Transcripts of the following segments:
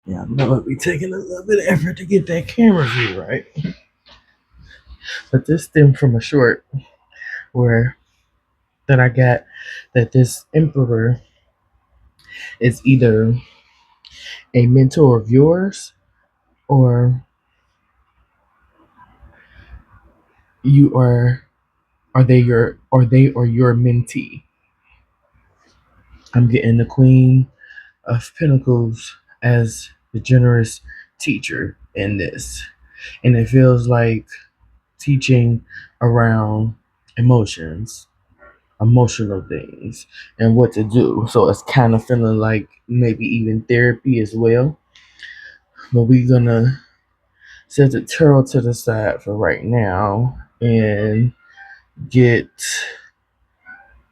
Yeah, I know it'd be taking a little bit of effort to get that camera view right. But this stemmed from a short where that I got that this emperor is either a mentor of yours or you are they your or they or your mentee. I'm getting the Queen of Pentacles as the generous teacher in this. And it feels like teaching around emotions, emotional things, and what to do. So it's kind of feeling like maybe even therapy as well. But we're gonna set the tarot to the side for right now and get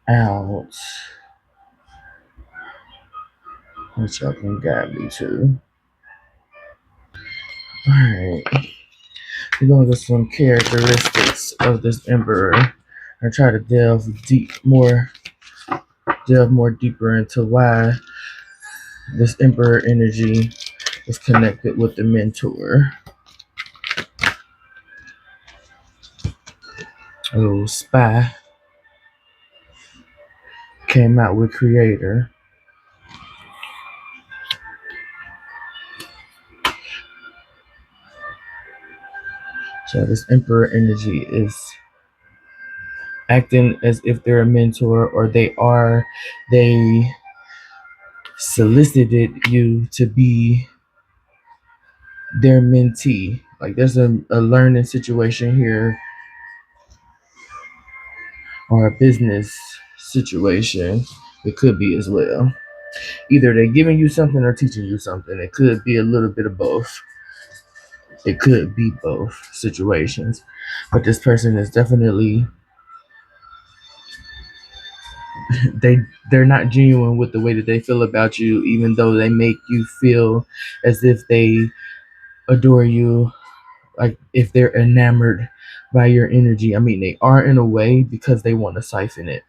out what y'all can guide me to. Alright. We're gonna get some characteristics of this emperor and try to delve more deeper into why this emperor energy is connected with the mentor. A little spy came out with creator. So this emperor energy is acting as if they're a mentor or they solicited you to be their mentee. Like there's a learning situation here or a business situation. It could be as well. Either they're giving you something or teaching you something. It could be a little bit of both. It could be both situations. But this person is definitely they they're not genuine with the way that they feel about you, even though they make you feel as if they adore you, like if they're enamored by your energy. I mean, they are in a way because they want to siphon it.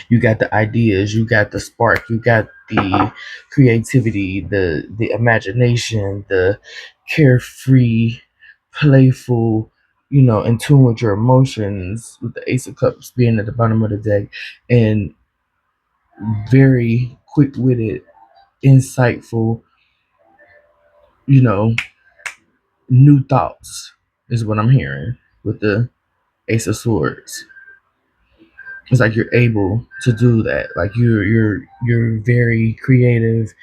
You got the ideas, you got the spark, you got the creativity, the imagination, the carefree, playful, in tune with your emotions, with the Ace of Cups being at the bottom of the deck, and very quick-witted, insightful, you know, new thoughts is what I'm hearing with the Ace of Swords. It's like you're able to do that. Like you're very creative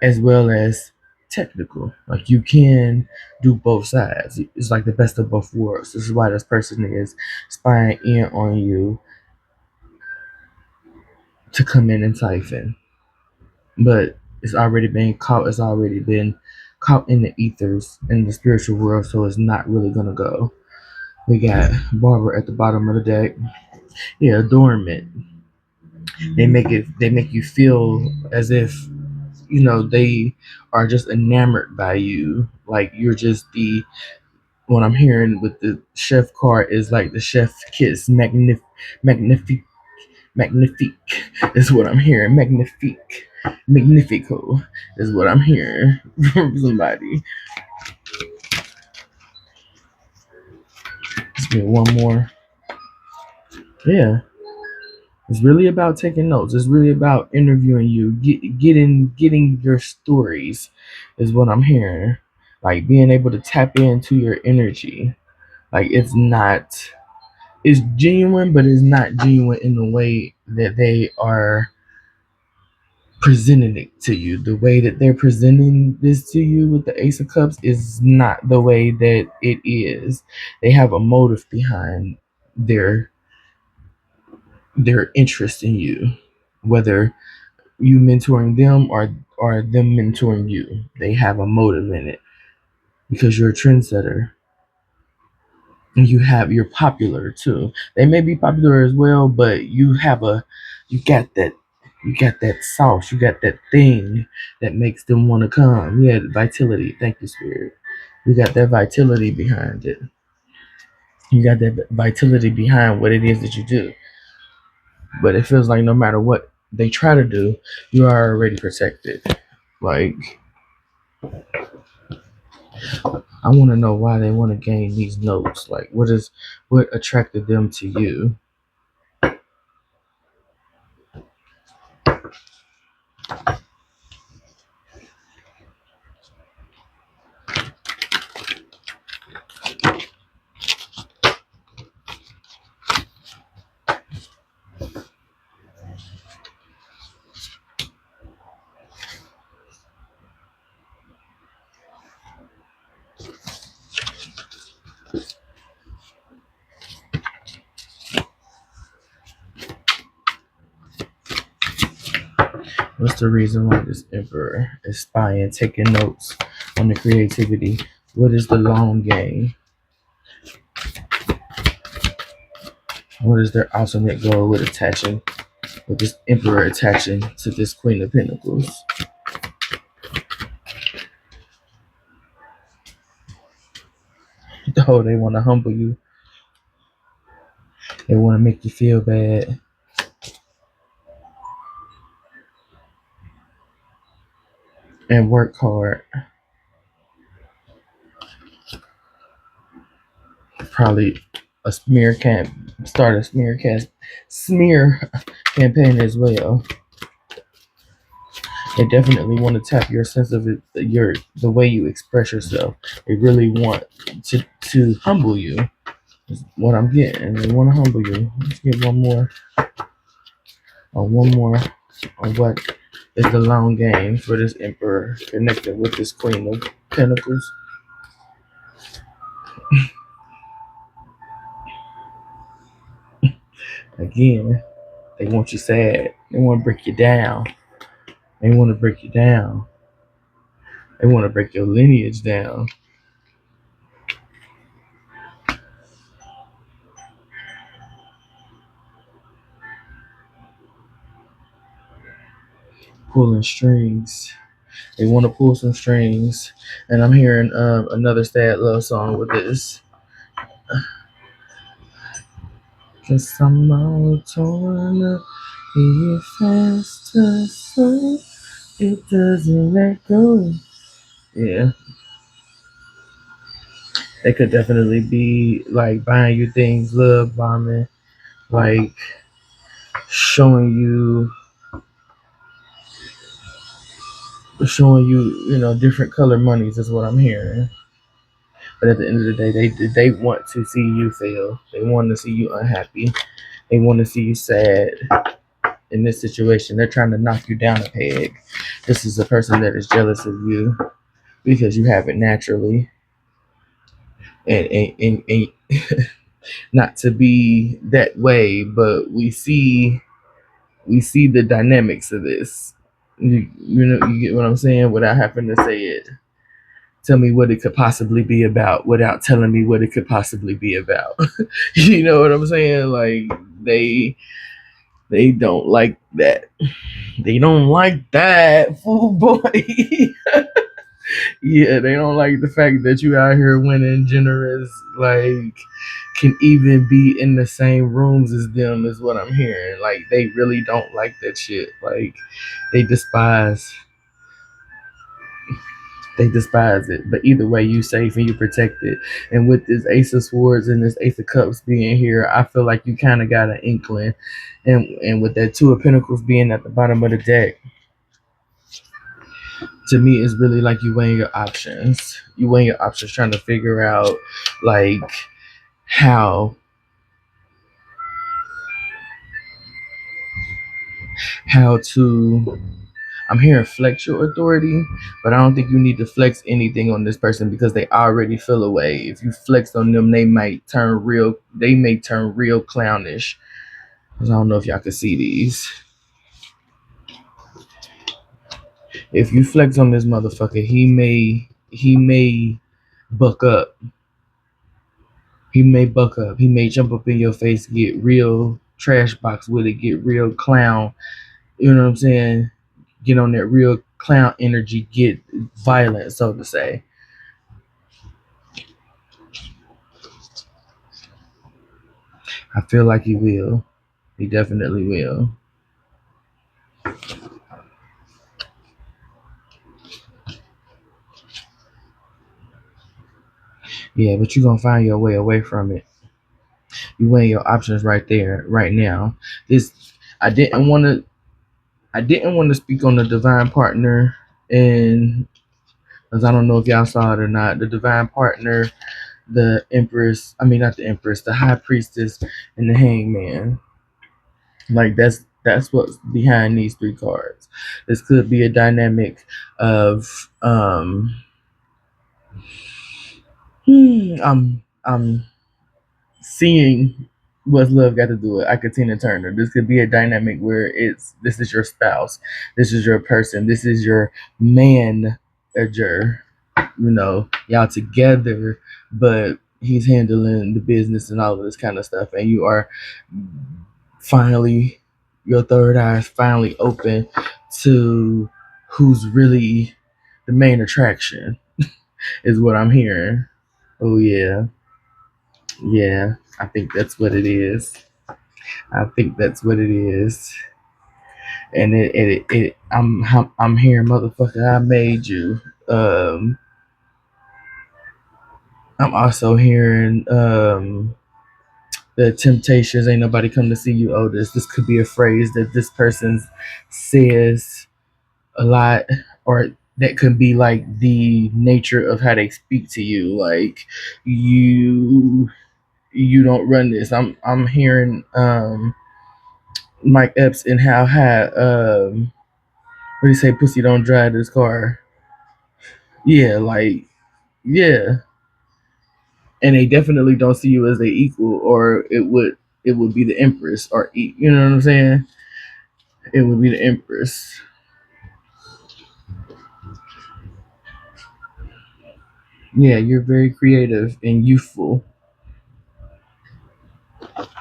as well as technical. Like you can do both sides. It's like the best of both worlds. This is why this person is spying in on you to come in and siphon. But it's already been caught. It's already been caught in the ethers in the spiritual world, so it's not really gonna go. We got Barbara at the bottom of the deck. Yeah, adornment. They make you feel as if they are just enamored by you. Like you're just the what I'm hearing with the chef card is like the chef kiss magnifique magnifique is what I'm hearing. Magnifique. Magnifico is what I'm hearing from somebody. Let's get one more. Yeah. It's really about taking notes. It's really about interviewing you, getting your stories, is what I'm hearing. Like being able to tap into your energy. Like it's genuine, but it's not genuine in the way that they are presenting it to you. The way that they're presenting this to you with the Ace of Cups is not the way that it is. They have a motive behind their their interest in you, whether you mentoring them or them mentoring you. They have a motive in it because you're a trendsetter and you're popular too. They may be popular as well, but you got that you got that sauce, you got that thing that makes them want to come. Yeah, the vitality. Thank you, Spirit. You got that vitality behind it. You got that vitality behind what it is that you do. But it feels like no matter what they try to do, you are already protected. Like I want to know why they want to gain these notes. Like, what attracted them to you? What's the reason why this emperor is spying, taking notes on the creativity? What is the long game? What is their ultimate goal with attaching, with this emperor attaching to this queen of pentacles? Oh, they want to humble you. They want to make you feel bad and work hard. Probably a start a smear campaign as well. They definitely want to tap your sense of it, the way you express yourself. They really want to humble you. Is what I'm getting. They want to humble you. Let's get one more on what is the long game for this emperor connected with this queen of pentacles. Again, they want you sad. They want to break you down. They want to break you down. They want to break your lineage down. Pulling strings. They want to pull some strings. And I'm hearing another sad love song with this. Cause I'm all torn up, it faster, so it doesn't let go. Yeah, they could definitely be like buying you things, love bombing, like showing you, different color monies is what I'm hearing. But at the end of the day, they want to see you fail. They want to see you unhappy. They want to see you sad in this situation. They're trying to knock you down a peg. This is a person that is jealous of you because you have it naturally. And not to be that way, but we see the dynamics of this. You get what I'm saying without having to say it. Tell me what it could possibly be about without telling me what it could possibly be about. You know what I'm saying? Like they don't like that. They don't like that. Oh boy. Yeah, they don't like the fact that you out here winning generous, like can even be in the same rooms as them is what I'm hearing. Like they really don't like that shit. Like they despise they despise it. But either way, you safe and you protected. And with this Ace of Swords and this Ace of Cups being here, I feel like you kind of got an inkling. And with that Two of Pentacles being at the bottom of the deck, to me, it's really like you weighing your options. You weighing your options, trying to figure out like how to. I'm hearing flex your authority, but I don't think you need to flex anything on this person because they already feel away. If you flex on them, they might turn real. They may turn real clownish. I don't know if y'all can see these. If you flex on this motherfucker, he may buck up. He may buck up. He may jump up in your face, get real trash box with it, get real clown. You know what I'm saying? Get on that real clown energy, get violent, so to say. I feel like he will. He definitely will. Yeah, but you're gonna find your way away from it. You weigh your options right there, right now. This I didn't want to. I didn't want to speak on the divine partner, and because I don't know if y'all saw it or not, the divine partner, the empress. I mean, not the empress, the high priestess, and the hangman. Like that's what's behind these three cards. This could be a dynamic of I'm seeing what's love got to do with Akatina Turner. This could be a dynamic where this is your spouse, this is your person, this is your manager. Y'all together, but he's handling the business and all of this kind of stuff, and you are finally your third eye is finally open to who's really the main attraction, is what I'm hearing. Oh yeah, yeah. I think that's what it is. I think that's what it is. And I'm hearing, motherfucker, I made you. Um, I'm also hearing the temptations, ain't nobody come to see you, Otis. This could be a phrase that this person says a lot, or that could be like the nature of how they speak to you. Like you don't run this. I'm hearing Mike Epps and how had what do you say, pussy don't drive this car. Yeah, like yeah. And they definitely don't see you as a equal, or it would be the Empress, or you know what I'm saying? It would be the Empress. Yeah, you're very creative and youthful.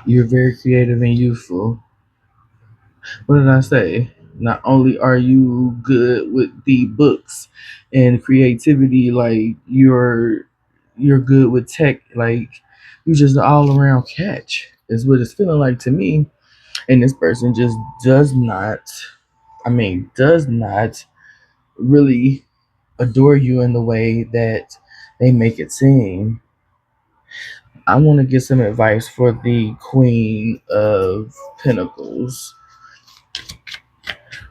You're very creative and youthful. What did I say? Not only are you good with the books and creativity, like you're good with tech, like you're just an all around catch. Is what it's feeling like to me. And this person just does not really adore you in the way that they make it seem. I want to get some advice for the Queen of Pentacles,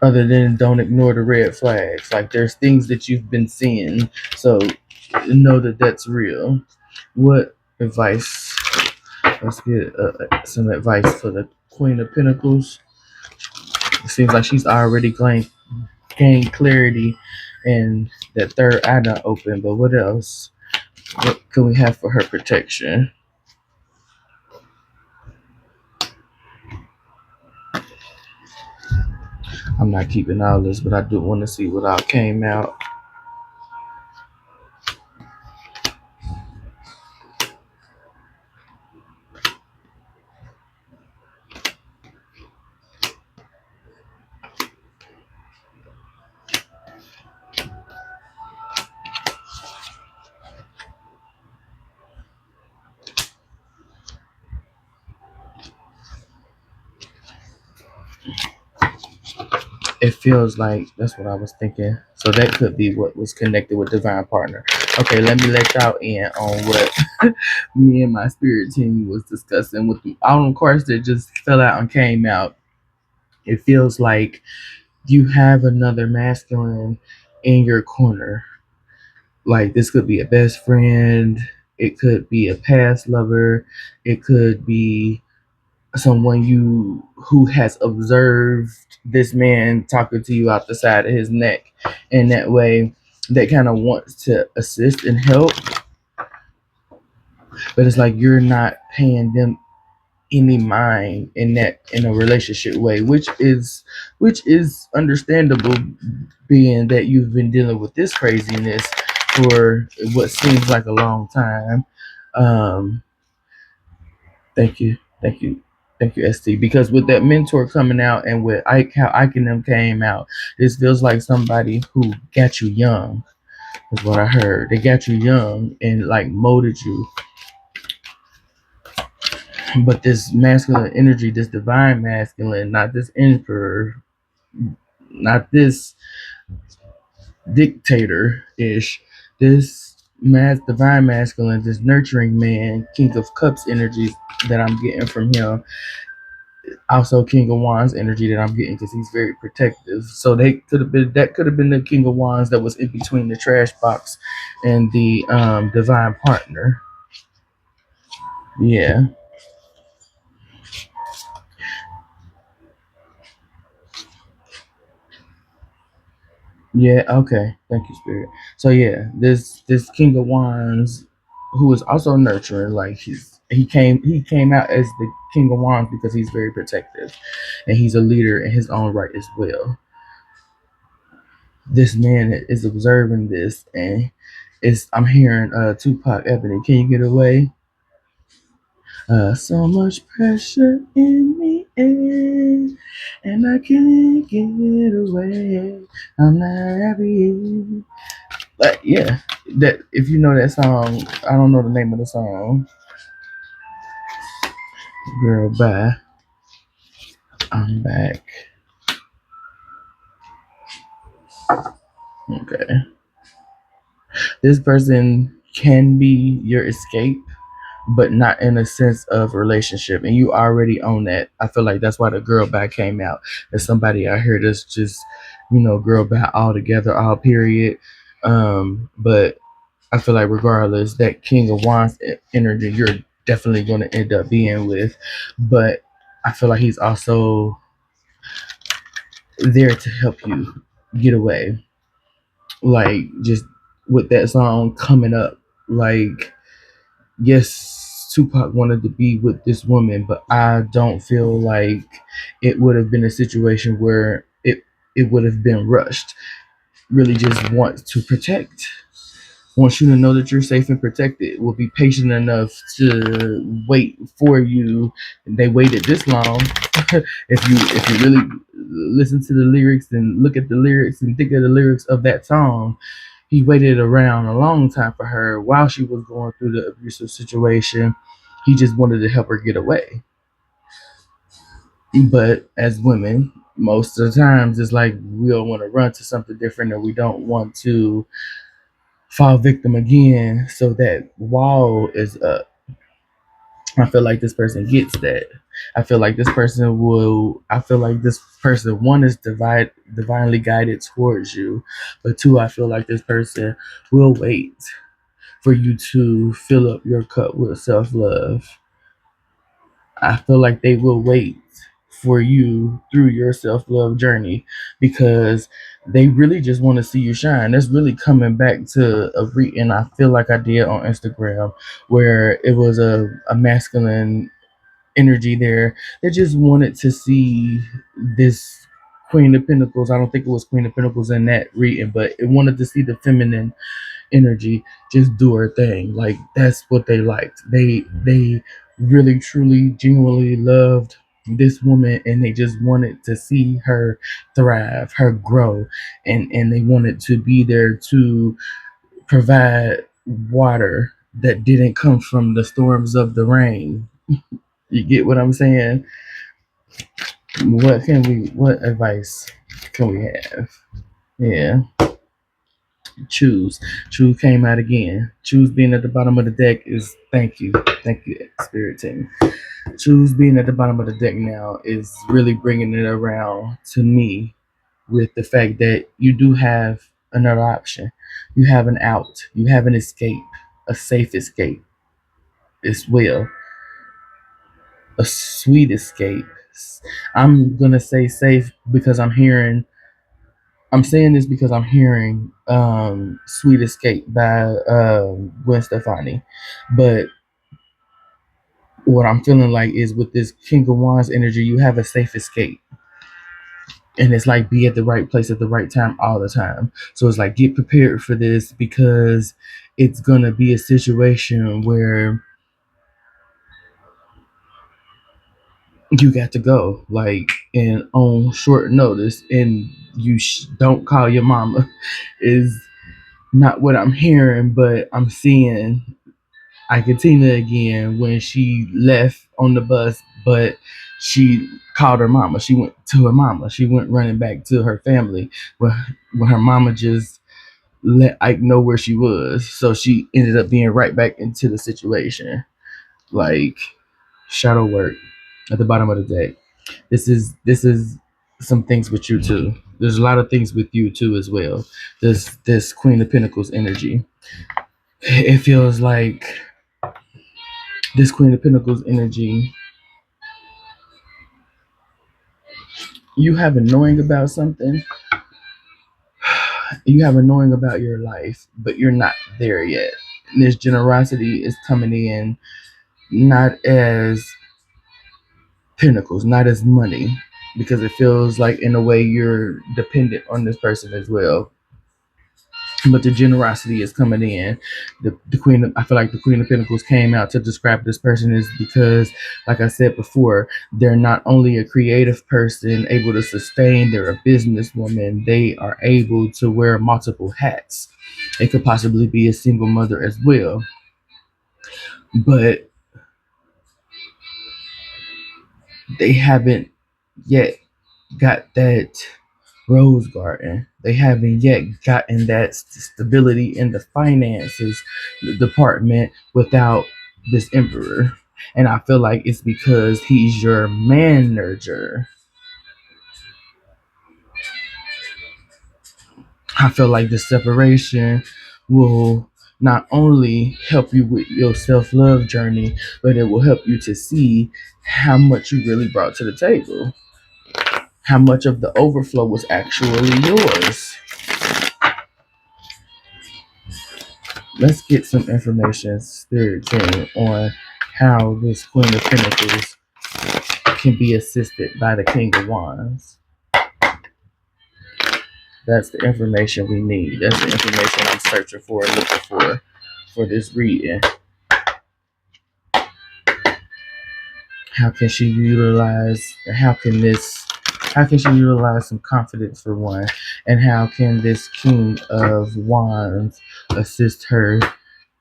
other than don't ignore the red flags. Like there's things that you've been seeing, so know that that's real. What advice? Let's get some advice for the Queen of Pentacles. It seems like she's already gained clarity, and that third eye not open. But what else? What can we have for her protection? I'm not keeping all this, but I do want to see what all came out. It feels like that's what I was thinking. So that could be what was connected with divine partner. Okay, let me let y'all in on what me and my spirit team was discussing with the album course that just fell out and came out. It feels like you have another masculine in your corner. Like this could be a best friend, it could be a past lover, it could be someone you who has observed this man talking to you out the side of his neck in that way, that kind of wants to assist and help, but it's like you're not paying them any mind in a relationship way, which is understandable, being that you've been dealing with this craziness for what seems like a long time. um Thank you, thank you, thank you, ST. Because with that mentor coming out, and with Ike, how Ike and them came out, this feels like somebody who got you young. Is what I heard. They got you young and like molded you. But this masculine energy, this divine masculine, not this emperor, not this dictator ish. This divine masculine, this nurturing man, King of Cups energy that I'm getting from him. Also, King of Wands energy that I'm getting because he's very protective. So they could have been the King of Wands that was in between the trash box and the divine partner. Yeah. Yeah, okay. Thank you, Spirit. So yeah, this King of Wands, who is also nurturing, like he came out as the King of Wands because he's very protective, and he's a leader in his own right as well. This man is observing this, and it's I'm hearing Tupac Ebony. Can you get away? So much pressure in the air, and I can't get away. I'm not happy. But yeah, that if you know that song, I don't know the name of the song. Girl, bye. I'm back. Okay. This person can be your escape, but not in a sense of relationship. And you already own that. I feel like that's why the girl bye came out. There's somebody out here that's just, girl bye all together, all period. But I feel like regardless, that King of Wands energy you're definitely going to end up being with. But I feel like he's also there to help you get away. Like just with that song coming up, like yes, Tupac wanted to be with this woman, but I don't feel like it would have been a situation where it would have been rushed. Really just wants to protect, wants you to know that you're safe and protected, will be patient enough to wait for you. They waited this long. If you really listen to the lyrics and look at the lyrics and think of the lyrics of that song, he waited around a long time for her while she was going through the abusive situation. He just wanted to help her get away. But as women, most of the times it's like we don't want to run to something different, or we don't want to fall victim again. So that wall is up. I feel like this person gets that. I feel like this person will. I feel like this person, one, is divinely guided towards you, but two, I feel like this person will wait for you to fill up your cup with self love. I feel like they will wait for you through your self love journey because they really just want to see you shine. That's really coming back to a reading I feel like I did on Instagram where it was a masculine energy there. They just wanted to see this Queen of Pentacles. I don't think it was Queen of Pentacles in that reading, but it wanted to see the feminine energy just do her thing. Like that's what they liked. They really truly genuinely loved this woman, and they just wanted to see her thrive, her grow, and they wanted to be there to provide water that didn't come from the storms of the rain. You get what I'm saying? What advice can we have? Yeah. Choose. Choose came out again. Choose being at the bottom of the deck is thank you. Thank you, Spirit Team. Choose being at the bottom of the deck now is really bringing it around to me with the fact that you do have another option. You have an out. You have an escape, a safe escape as well, a sweet escape. I'm going to say safe because I'm saying this because I'm hearing Sweet Escape by Gwen Stefani. But what I'm feeling like is with this King of Wands energy, you have a safe escape. And it's like be at the right place at the right time all the time. So it's like get prepared for this because it's going to be a situation where you got to go like and on short notice and you don't call your mama is not what I'm hearing, but I'm seeing Iketina again when she left on the bus, but she called her mama. She went to her mama. She went running back to her family. When her mama just let Ike know where she was. So she ended up being right back into the situation. Like shadow work at the bottom of the deck. This is some things with you too. There's a lot of things with you too as well. This Queen of Pentacles energy. It feels like this Queen of Pentacles energy, you have a knowing about something, you have a knowing about your life, but you're not there yet. And this generosity is coming in not as pentacles, not as money, because it feels like in a way you're dependent on this person as well. But the generosity is coming in. The queen of, I feel like the Queen of Pentacles came out to describe this person is because, like I said before, they're not only a creative person able to sustain, they're a businesswoman. They are able to wear multiple hats. It could possibly be a single mother as well. But they haven't yet got that rose garden. They haven't yet gotten that stability in the finances department without this emperor. And I feel like it's because he's your manager. I feel like the separation will not only help you with your self-love journey, but it will help you to see how much you really brought to the table, how much of the overflow was actually yours. Let's get some information, Spirit Team, on how this Queen of Pentacles can be assisted by the King of Wands. That's the information we need. That's the information I'm searching for and looking for this reading. How can she utilize, how can she utilize some confidence for one? And how can this King of Wands assist her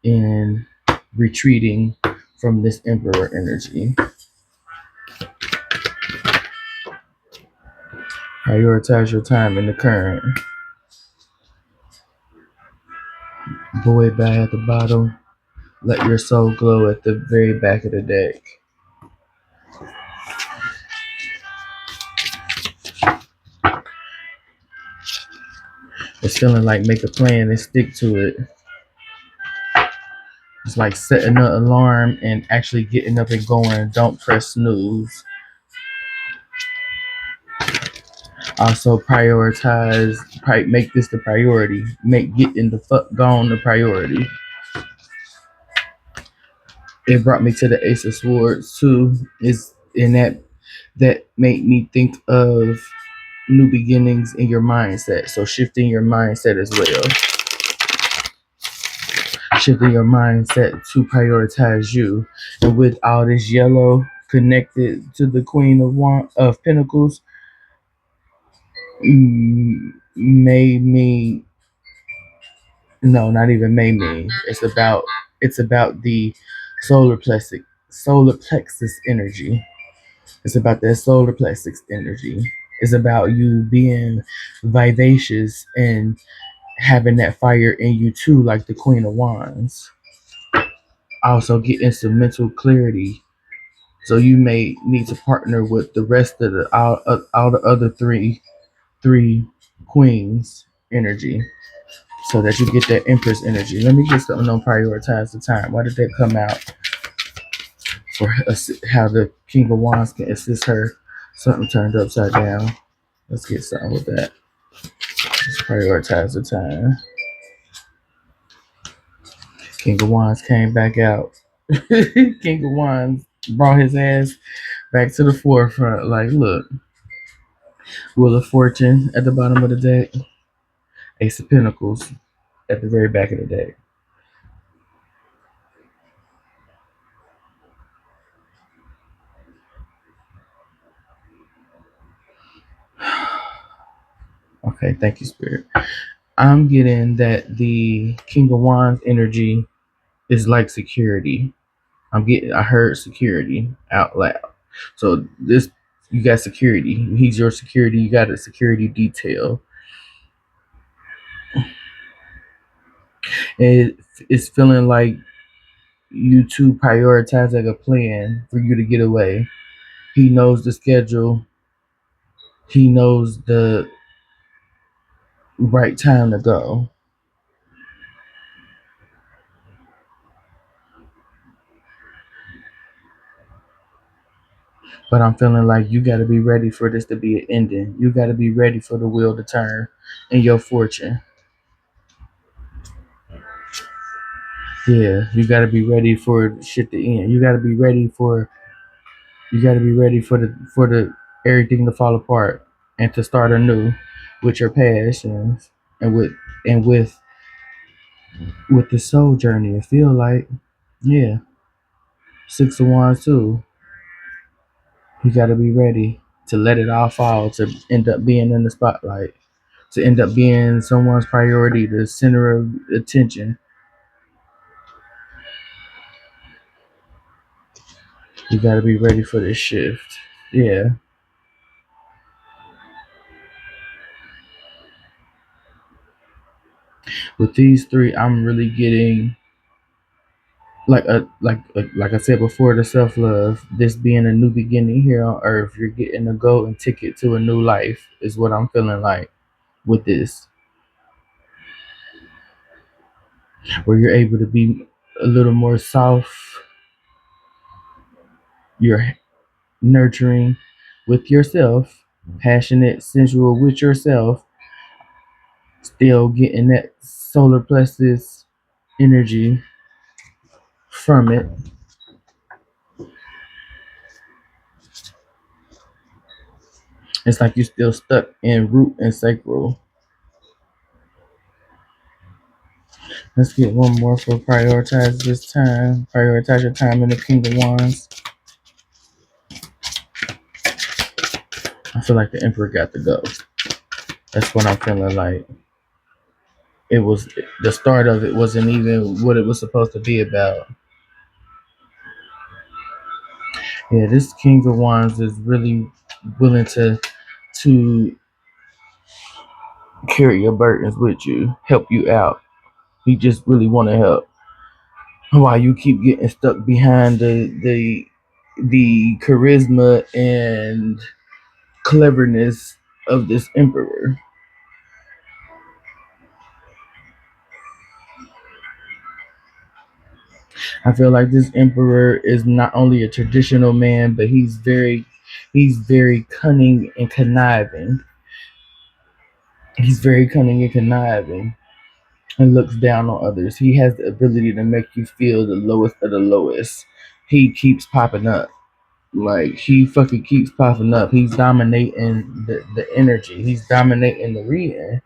in retreating from this Emperor energy? Prioritize your time in the current. Boy bye at the bottom. Let your soul glow at the very back of the deck. It's feeling like make a plan and stick to it. It's like setting an alarm and actually getting up and going. Don't press snooze. Also prioritize, make this the priority. Make getting the fuck gone the priority. It brought me to the Ace of Swords too. Is in that made me think of new beginnings in your mindset. So shifting your mindset as well. Shifting your mindset to prioritize you. And with all this yellow connected to the Queen of Pentacles, made me, no, not even made me. It's about the solar plexus energy. It's about that solar plexus energy. It's about you being vivacious and having that fire in you too, like the Queen of Wands. Also getting some mental clarity. So you may need to partner with the rest of all the other three queens energy, so that you get that Empress energy. Let me get something on prioritize the time. Why did that come out? For how the King of Wands can assist her. Something turned upside down. Let's get something with that. Let's prioritize the time. King of Wands came back out. King of Wands brought his ass back to the forefront. Like, look, Wheel of Fortune at the bottom of the deck. Ace of Pentacles at the very back of the deck. Okay, thank you, Spirit. I'm getting that the King of Wands energy is like security. I heard security out loud. So this, you got security. He's your security. You got a security detail. It's feeling like you two prioritizing a plan for you to get away. He knows the schedule. He knows the right time to go. But I'm feeling like you got to be ready for this to be an ending. You got to be ready for the wheel to turn in your fortune. Yeah, you got to be ready for shit to end. You got to be ready for the everything to fall apart and to start anew with your passions and with the soul journey. I feel like, yeah, 6 of Wands too. You got to be ready to let it all fall to end up being in the spotlight, to end up being someone's priority, the center of attention. You got to be ready for this shift. Yeah, with these three, I'm really getting like I said before, the self love. This being a new beginning here on Earth, you're getting a golden ticket to a new life. Is what I'm feeling like with this, where you're able to be a little more soft. You're nurturing with yourself, passionate, sensual with yourself, still getting that solar plexus energy from it. It's like you're still stuck in root and sacral. Let's get one more for prioritize this time. Prioritize your time in the King of Wands. I feel like the Emperor got to go. That's what I'm feeling like. It was the start of it wasn't even what it was supposed to be about. Yeah, this King of Wands is really willing to carry your burdens with you, help you out. He just really want to help. While you keep getting stuck behind the charisma and cleverness of this emperor. I feel like this emperor is not only a traditional man, but he's very cunning and conniving. He's very cunning and conniving and looks down on others. He has the ability to make you feel the lowest of the lowest. He keeps popping up. Like he fucking keeps popping up. He's dominating the energy. He's dominating the reading.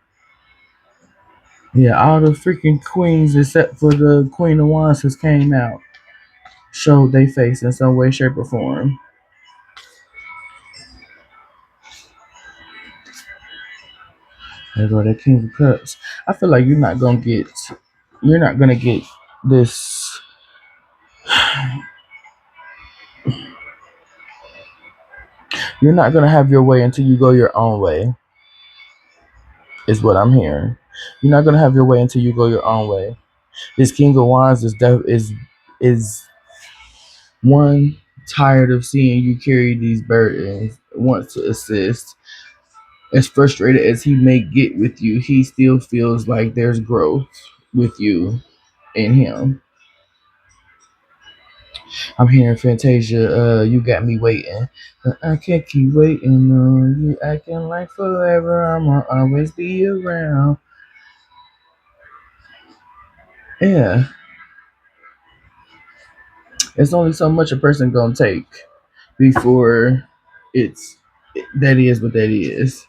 Yeah, all the freaking queens except for the Queen of Wands has came out, showed they face in some way, shape, or form. There go that King of Cups. I feel like you're not gonna get this. You're not gonna have your way until you go your own way. Is what I'm hearing. You're not gonna have your way until you go your own way. This King of Wands is one tired of seeing you carry these burdens. Wants to assist. As frustrated as he may get with you, he still feels like there's growth with you and him. I'm hearing Fantasia, you got me waiting. But I can't keep waiting on you, acting like forever. I'ma always be around. Yeah, it's only so much a person gonna take before it's that is what that is.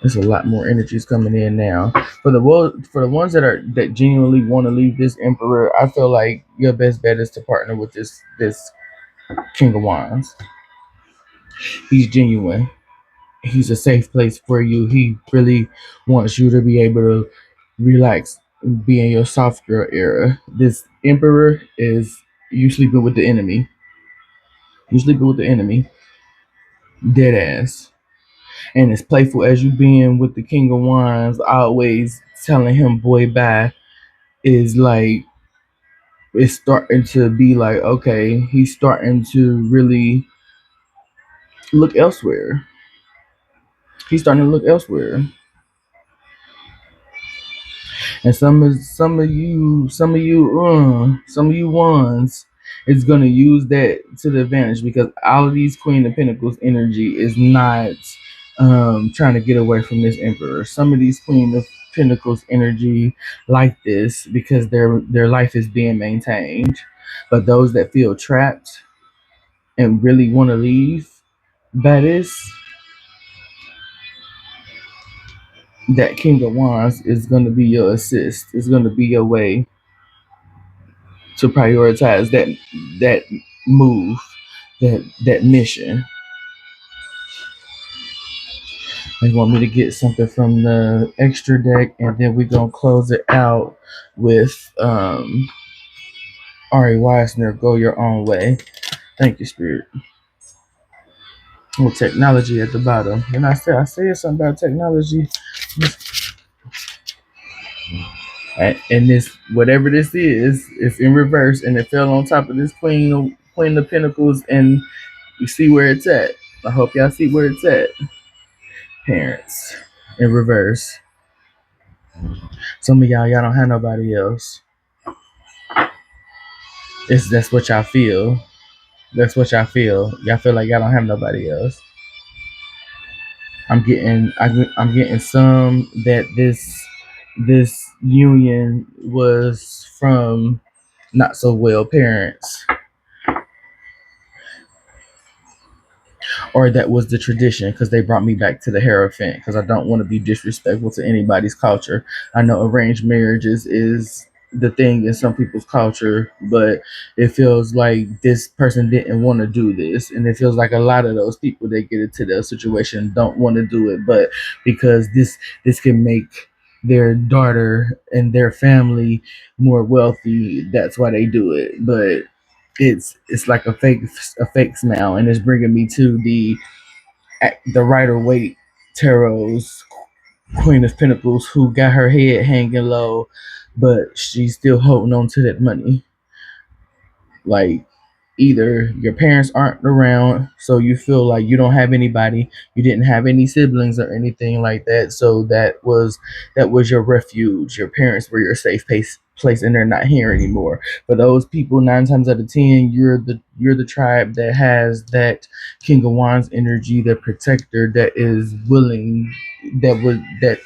There's a lot more energies coming in now. For the ones that genuinely want to leave this emperor, I feel like your best bet is to partner with this King of Wands. He's genuine. He's a safe place for you. He really wants you to be able to relax, be in your soft girl era. This emperor is you sleeping with the enemy. You sleeping with the enemy. Dead ass. And as playful as you being with the King of Wands, always telling him boy bye is like it's starting to be like, okay, he's starting to really look elsewhere. He's starting to look elsewhere. And some of you ones is gonna use that to the advantage because all of these Queen of Pentacles energy is not trying to get away from this Emperor. Some of these Queen of Pentacles energy like this because their life is being maintained. But those that feel trapped and really want to leave, that is that King of Wands is going to be your assist. It's going to be your way to prioritize that move, that mission. They want me to get something from the extra deck, and then we're gonna close it out with Ari Weisner, Go Your Own Way. Thank you, Spirit. Well, technology at the bottom. And I said something about technology. And this, whatever this is, it's in reverse, and it fell on top of this Queen of Pentacles, and you see where it's at. I hope y'all see where it's at. Parents in reverse. Some of y'all don't have nobody else. That's what y'all feel. That's what y'all feel. Y'all feel like y'all don't have nobody else. I'm getting some that this union was from not so well parents, or that was the tradition because they brought me back to the Hierophant because I don't want to be disrespectful to anybody's culture. I know arranged marriages is the thing in some people's culture, but it feels like this person didn't want to do this, and it feels like a lot of those people that get into the situation don't want to do it, but because this can make their daughter and their family more wealthy, that's why they do it. But it's like a fake smile, and it's bringing me to the Rider Waite Tarot's Queen of Pentacles, who got her head hanging low, but she's still holding on to that money. Like, either your parents aren't around, so you feel like you don't have anybody, you didn't have any siblings or anything like that, so that was your refuge. Your parents were your safe place, and they're not here anymore. For those people, 9 times out of 10, you're the tribe that has that King of Wands energy, that protector that is willing, that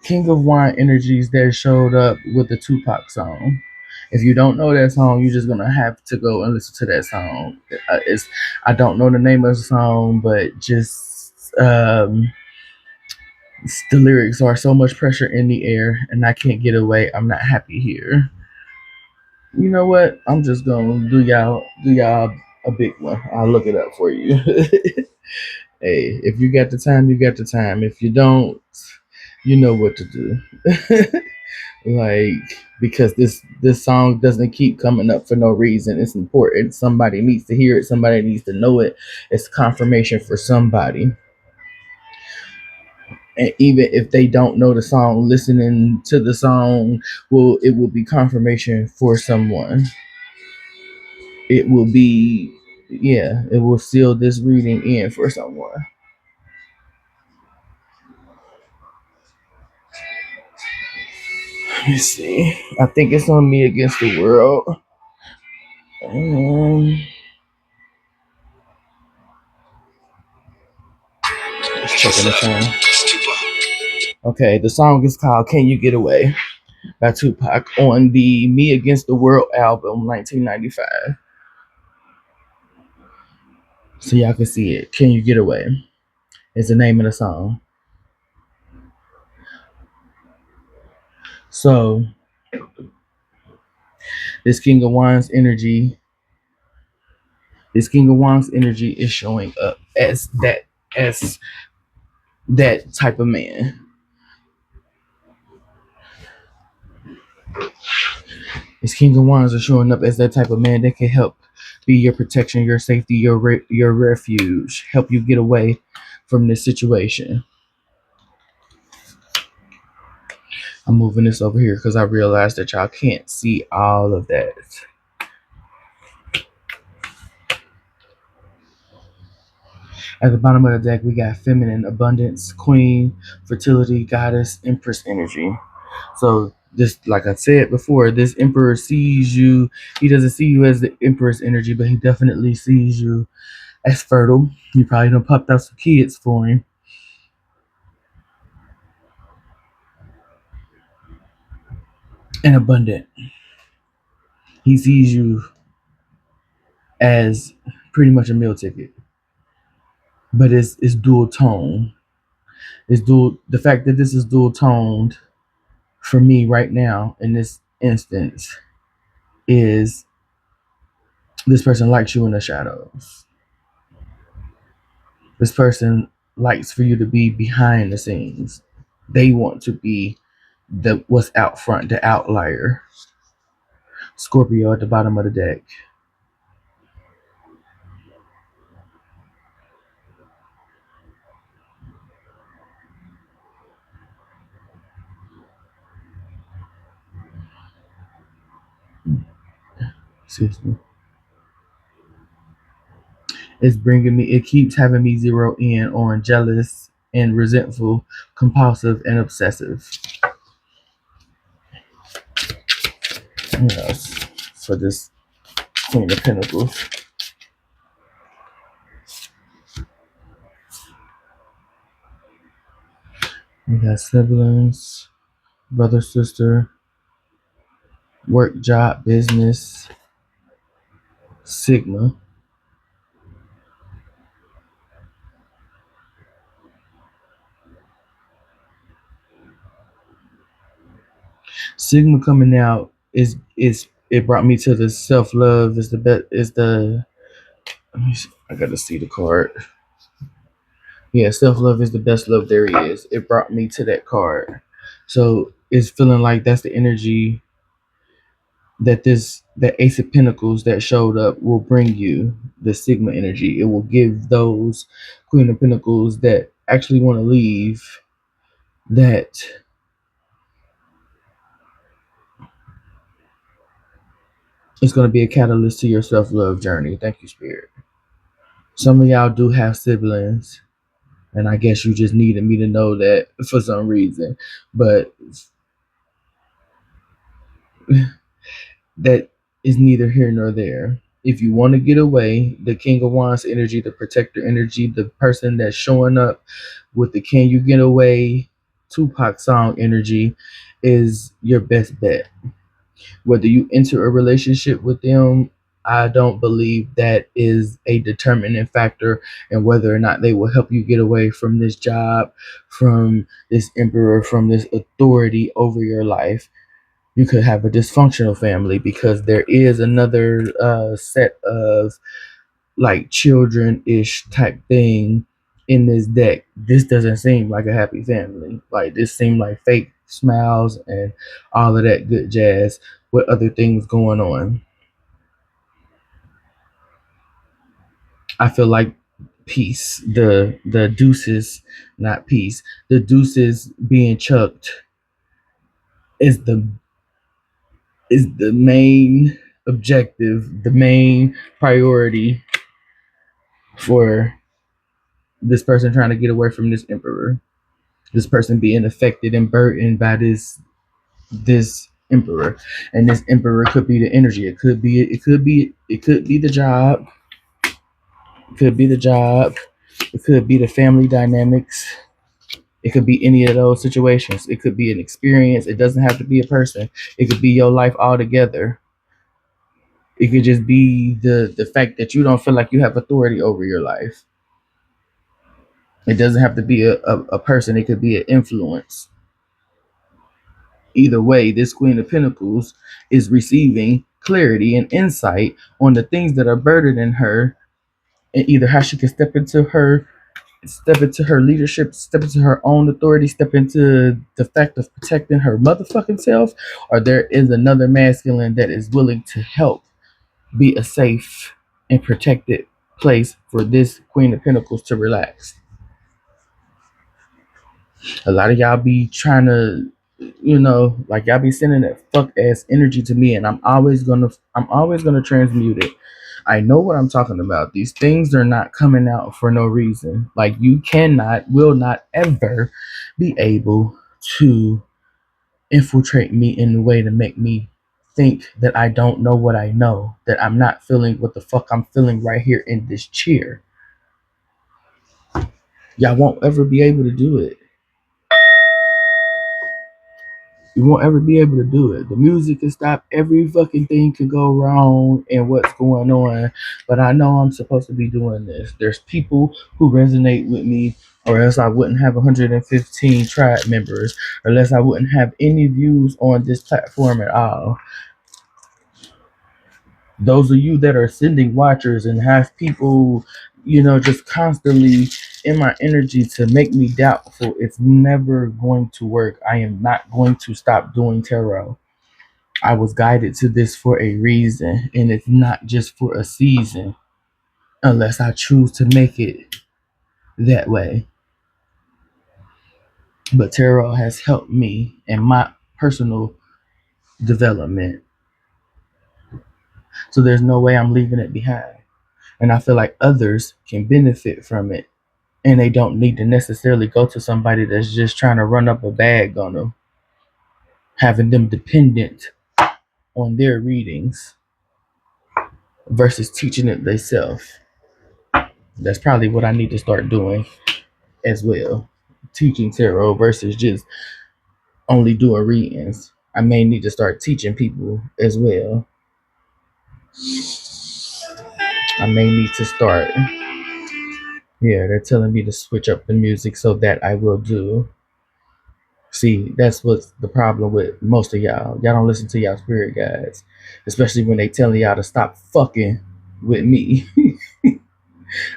King of Wine energies that showed up with the Tupac song. If you don't know that song, you're just gonna have to go and listen to that song. I don't know the name of the song, but just the lyrics are so much pressure in the air, and I can't get away. I'm not happy here. You know what? I'm just gonna do y'all a big one. I'll look it up for you. Hey, if you got the time, you got the time. If you don't, you know what to do. Like, because this song doesn't keep coming up for no reason. It's important. Somebody needs to hear it. Somebody needs to know it. It's confirmation for somebody. And even if they don't know the song, listening to the song will be confirmation for someone. It will be, yeah, it will seal this reading in for someone. Let me see. I think it's on Me Against the World. Just checking the time. Okay, the song is called Can You Get Away by Tupac on the Me Against the World album, 1995. So y'all can see it. Can You Get Away is the name of the song. So this King of Wands energy, is showing up as that type of man. This King of Wands are showing up as that type of man that can help be your protection, your safety, your refuge, help you get away from this situation. I'm moving this over here because I realized that y'all can't see all of that. At the bottom of the deck, we got feminine, abundance, queen, fertility, goddess, empress energy. So this, like I said before, this emperor sees you. He doesn't see you as the empress energy, but he definitely sees you as fertile. You probably done popped out some kids for him. And abundant. He sees you as pretty much a meal ticket, but it's dual tone. It's dual. The fact that this is dual toned for me right now in this instance is this person likes you in the shadows. This person likes for you to be behind the scenes. They want to be the what's out front, the outlier. Scorpio at the bottom of the deck. Excuse me. It's bringing me. It keeps having me zero in on jealous and resentful, compulsive and obsessive. Yes, for this Queen of Pentacles. We got siblings, brother, sister, work, job, business, Sigma. Sigma coming out is it brought me to the self love is the best is the let me see, I gotta see the card. Yeah, self love is the best love there is. It brought me to that card. So it's feeling like that's the energy that the Ace of Pentacles that showed up will bring you the Sigma energy. It will give those Queen of Pentacles that actually want to leave that it's going to be a catalyst to your self love journey. Thank you, Spirit. Some of y'all do have siblings, and I guess you just needed me to know that for some reason. But that is neither here nor there. If you want to get away, the King of Wands energy, the protector energy, the person that's showing up with the Can You Get Away Tupac song energy is your best bet. Whether you enter a relationship with them, I don't believe that is a determining factor in whether or not they will help you get away from this job, from this emperor, from this authority over your life. You could have a dysfunctional family because there is another set of like children-ish type thing in this deck. This doesn't seem like a happy family. Like this seemed like fake smiles and all of that good jazz with other things going on. I feel like peace, the deuces, not peace, the deuces being chucked is the main objective, the main priority for this person trying to get away from this emperor. This person being affected and burdened by this emperor, and this emperor could be the energy. It could be the job. It could be the job. It could be the family dynamics. It could be any of those situations. It could be an experience. It doesn't have to be a person. It could be your life altogether. It could just be the fact that you don't feel like you have authority over your life. It doesn't have to be a person. It could be an influence. Either way, this Queen of Pentacles is receiving clarity and insight on the things that are burdening her, and either how she can step into her leadership, step into her own authority, step into the fact of protecting her motherfucking self, or there is another masculine that is willing to help be a safe. and protected place for this Queen of Pentacles to relax. A lot of y'all be trying to, like y'all be sending that fuck ass energy to me, and I'm always gonna transmute it. I know what I'm talking about. These things are not coming out for no reason. Like you will not ever be able to infiltrate me in a way to make me think that I don't know what I know, that I'm not feeling what the fuck I'm feeling right here in this chair. Y'all won't ever be able to do it. You won't ever be able to do it. The music can stop. Every fucking thing can go wrong and what's going on. But I know I'm supposed to be doing this. There's people who resonate with me, or else I wouldn't have 115 tribe members, or else I wouldn't have any views on this platform at all. Those of you that are sending watchers and have people, just constantly in my energy to make me doubtful, it's never going to work. I am not going to stop doing tarot. I was guided to this for a reason, and it's not just for a season, unless I choose to make it that way. But tarot has helped me in my personal development. So there's no way I'm leaving it behind. And I feel like others can benefit from it. And they don't need to necessarily go to somebody that's just trying to run up a bag on them, having them dependent on their readings versus teaching it themselves. That's probably what I need to start doing as well. Teaching tarot versus just only doing readings. I may need to start teaching people as well. I may need to start. Yeah, they're telling me to switch up the music so that I will do. See, that's what's the problem with most of y'all. Y'all don't listen to y'all spirit guides, especially when they telling y'all to stop fucking with me.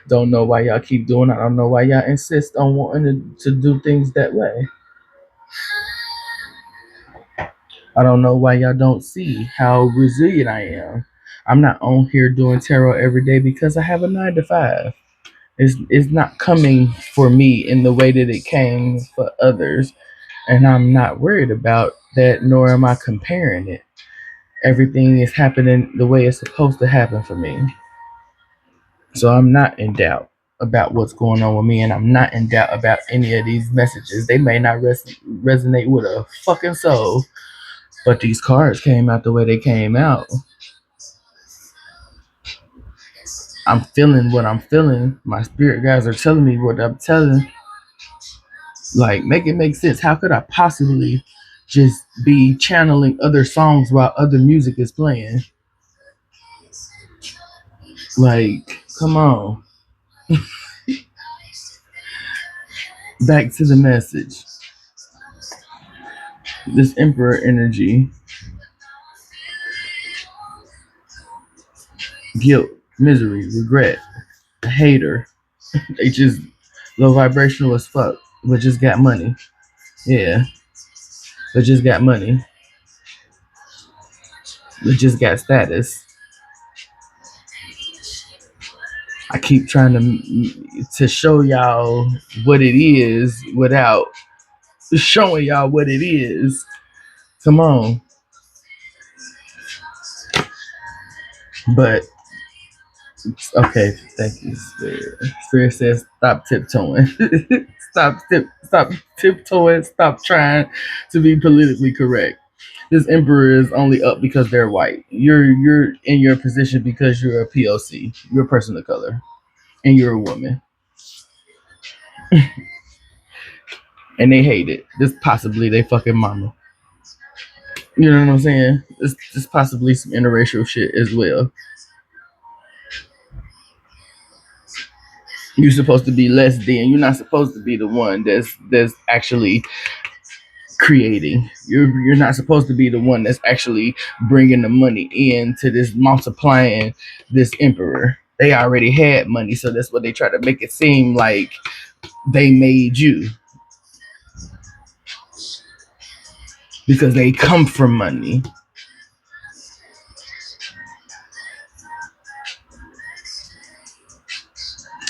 Don't know why y'all keep doing it. I don't know why y'all insist on wanting to do things that way. I don't know why y'all don't see how resilient I am. I'm not on here doing tarot every day because I have a 9 to 5. It's not coming for me in the way that it came for others. And I'm not worried about that, nor am I comparing it. Everything is happening the way it's supposed to happen for me. So I'm not in doubt about what's going on with me, and I'm not in doubt about any of these messages. They may not resonate with a fucking soul, but these cards came out the way they came out. I'm feeling what I'm feeling. My spirit guides are telling me what I'm telling. Like, make it make sense. How could I possibly just be channeling other songs while other music is playing? Like, come on. Back to the message. This Emperor energy, guilt, misery, regret, a hater. They just low vibrational as fuck, but just got money. Yeah, but just got money. But just got status. I keep trying to show y'all what it is without showing y'all what it is. Come on. But okay, thank you, Spirit. Spirit says stop tiptoeing. Stop tiptoeing, stop trying to be politically correct. This emperor is only up because they're white. You're in your position because you're a POC. You're a person of color. And you're a woman. And they hate it. This possibly they fucking mama. You know what I'm saying? It's possibly some interracial shit as well. You're supposed to be less than. You're not supposed to be the one that's actually creating. You're not supposed to be the one that's actually bringing the money in to this multiplying this emperor. They already had money, so that's what they try to make it seem like they made you because they come from money.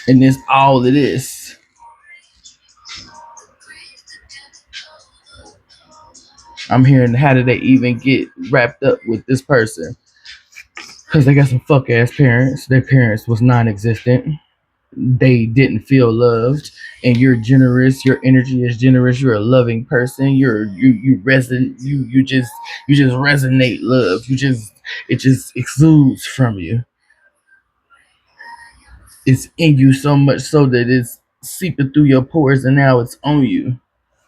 And it's all it is. I'm hearing, how did they even get wrapped up with this person? Because they got some fuck ass parents. Their parents was non-existent. They didn't feel loved. And you're generous. Your energy is generous. You're a loving person. You just resonate love. It just exudes from you. It's in you so much so that it's seeping through your pores and now it's on you.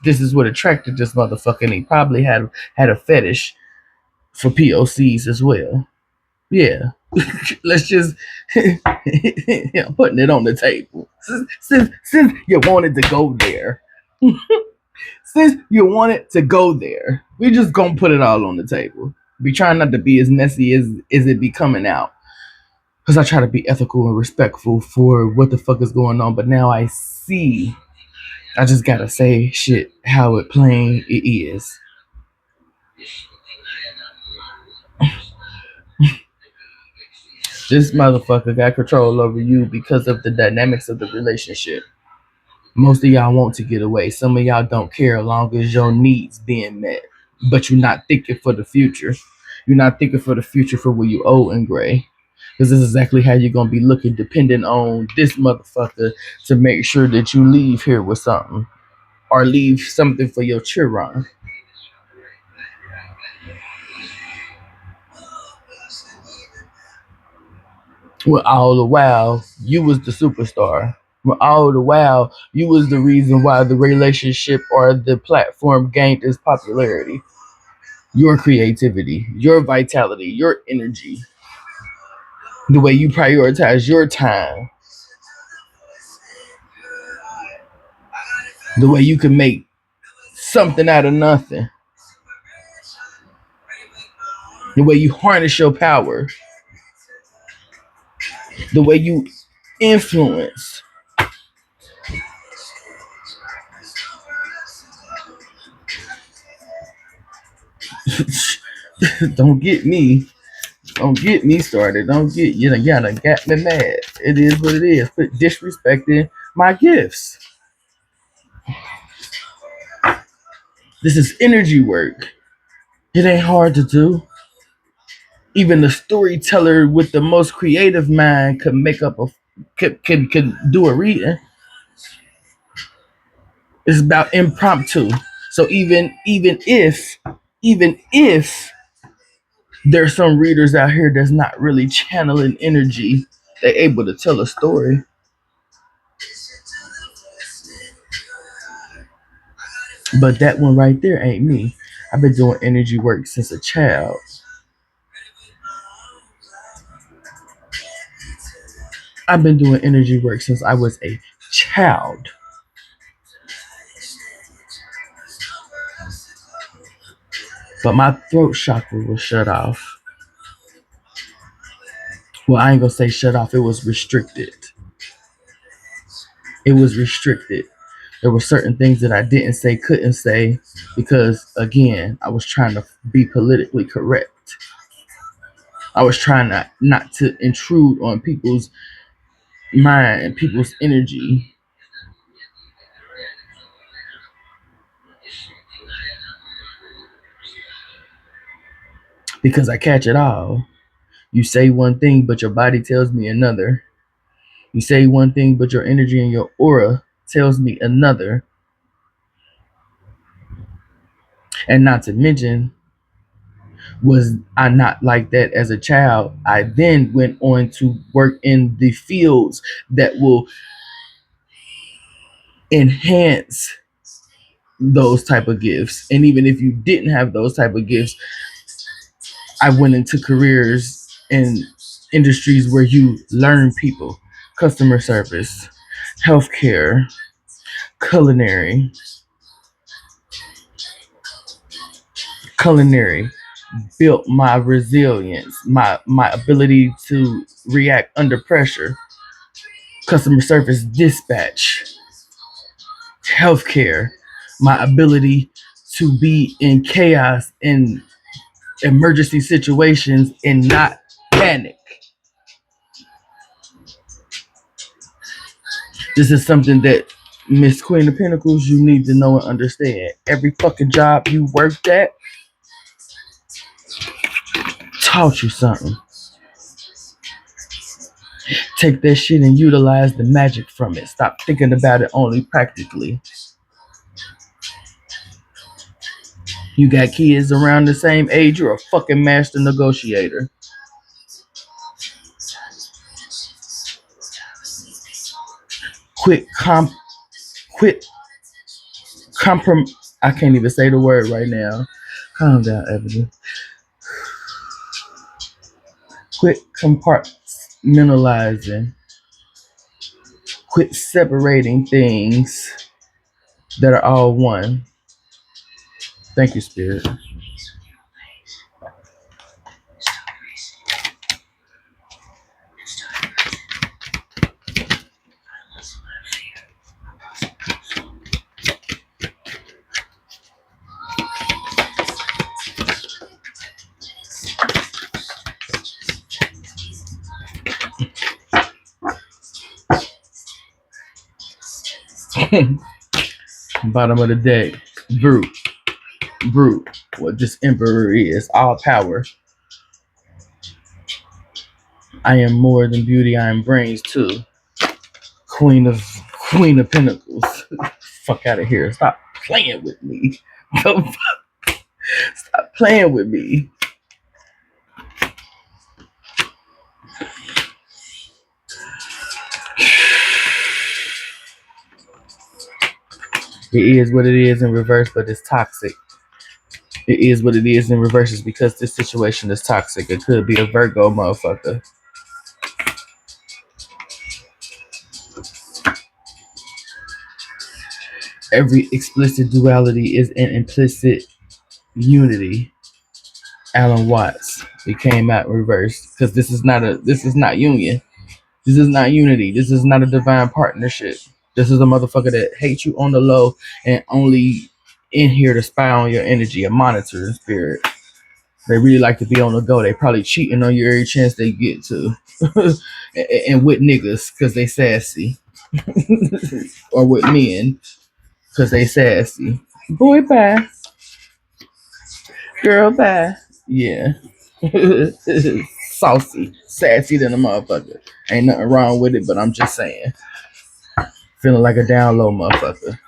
This is what attracted this motherfucker. And he probably had a fetish for POCs as well. Yeah. Let's just yeah, putting it on the table. Since you wanted to go there. Since you wanted to go there, we just gonna put it all on the table. We trying not to be as messy as it be coming out. Because I try to be ethical and respectful for what the fuck is going on, but now I see I just gotta say shit how it plain it is. This motherfucker got control over you because of the dynamics of the relationship. Most of y'all want to get away. Some of y'all don't care as long as your needs being met. But you're not thinking for the future. You're not thinking for the future for what you owe in gray. Because this is exactly how you're gonna be looking, depending on this motherfucker to make sure that you leave here with something. Or leave something for your children. Well, all the while, you was the superstar. Well, all the while, you was the reason why the relationship or the platform gained its popularity. Your creativity, your vitality, your energy, the way you prioritize your time, the way you can make something out of nothing, the way you harness your power, the way you influence. Don't get me. Don't get me started. Don't get you done got me mad. It is what it is. Quit disrespecting my gifts. This is energy work. It ain't hard to do. Even the storyteller with the most creative mind could make up a can do a reading. It's about impromptu. So even if there's some readers out here that's not really channeling energy, they're able to tell a story. But that one right there ain't me. I've been doing energy work since a child. I've been doing energy work since I was a child. But my throat chakra was shut off. Well, I ain't gonna say shut off, it was restricted. It was restricted. There were certain things that I didn't say, couldn't say, because again, I was trying to be politically correct. I was trying not to intrude on people's mind and people's energy. Because I catch it all. You say one thing, but your body tells me another. You say one thing, but your energy and your aura tells me another. And not to mention, was I not like that as a child? I then went on to work in the fields that will enhance those type of gifts. And even if you didn't have those type of gifts, I went into careers in industries where you learn people, customer service, healthcare, culinary, culinary built my resilience, my ability to react under pressure, customer service dispatch, healthcare, my ability to be in chaos in emergency situations and not panic. This is something that Miss Queen of Pentacles, you need to know and understand. Every fucking job you worked at taught you something. Take that shit and utilize the magic from it. Stop thinking about it only practically. You got kids around the same age, you're a fucking master negotiator. Quit I can't even say the word right now. Calm down, Ebony. Quit compartmentalizing. Quit separating things that are all one. Thank you, Spirit. Bottom of the deck. Brute. What this emperor is. All power. I am more than beauty, I am brains too. Queen of Pentacles. Fuck out of here. Stop playing with me. Stop playing with me. It is what it is in reverse, but it's toxic. It is what it is in reverse is because this situation is toxic. It could be a Virgo motherfucker. Every explicit duality is an implicit unity. Alan Watts. It came out reversed because this is not union. This is not unity. This is not a divine partnership. This is a motherfucker that hates you on the low and only in here to spy on your energy and monitor the spirit. They really like to be on the go. They probably cheating on you every chance they get to. And with niggas because they sassy. Or with men because they sassy. Boy, bye. Girl, bye. Yeah. Saucy. Sassy than a motherfucker. Ain't nothing wrong with it, but I'm just saying. Feeling like a down low motherfucker.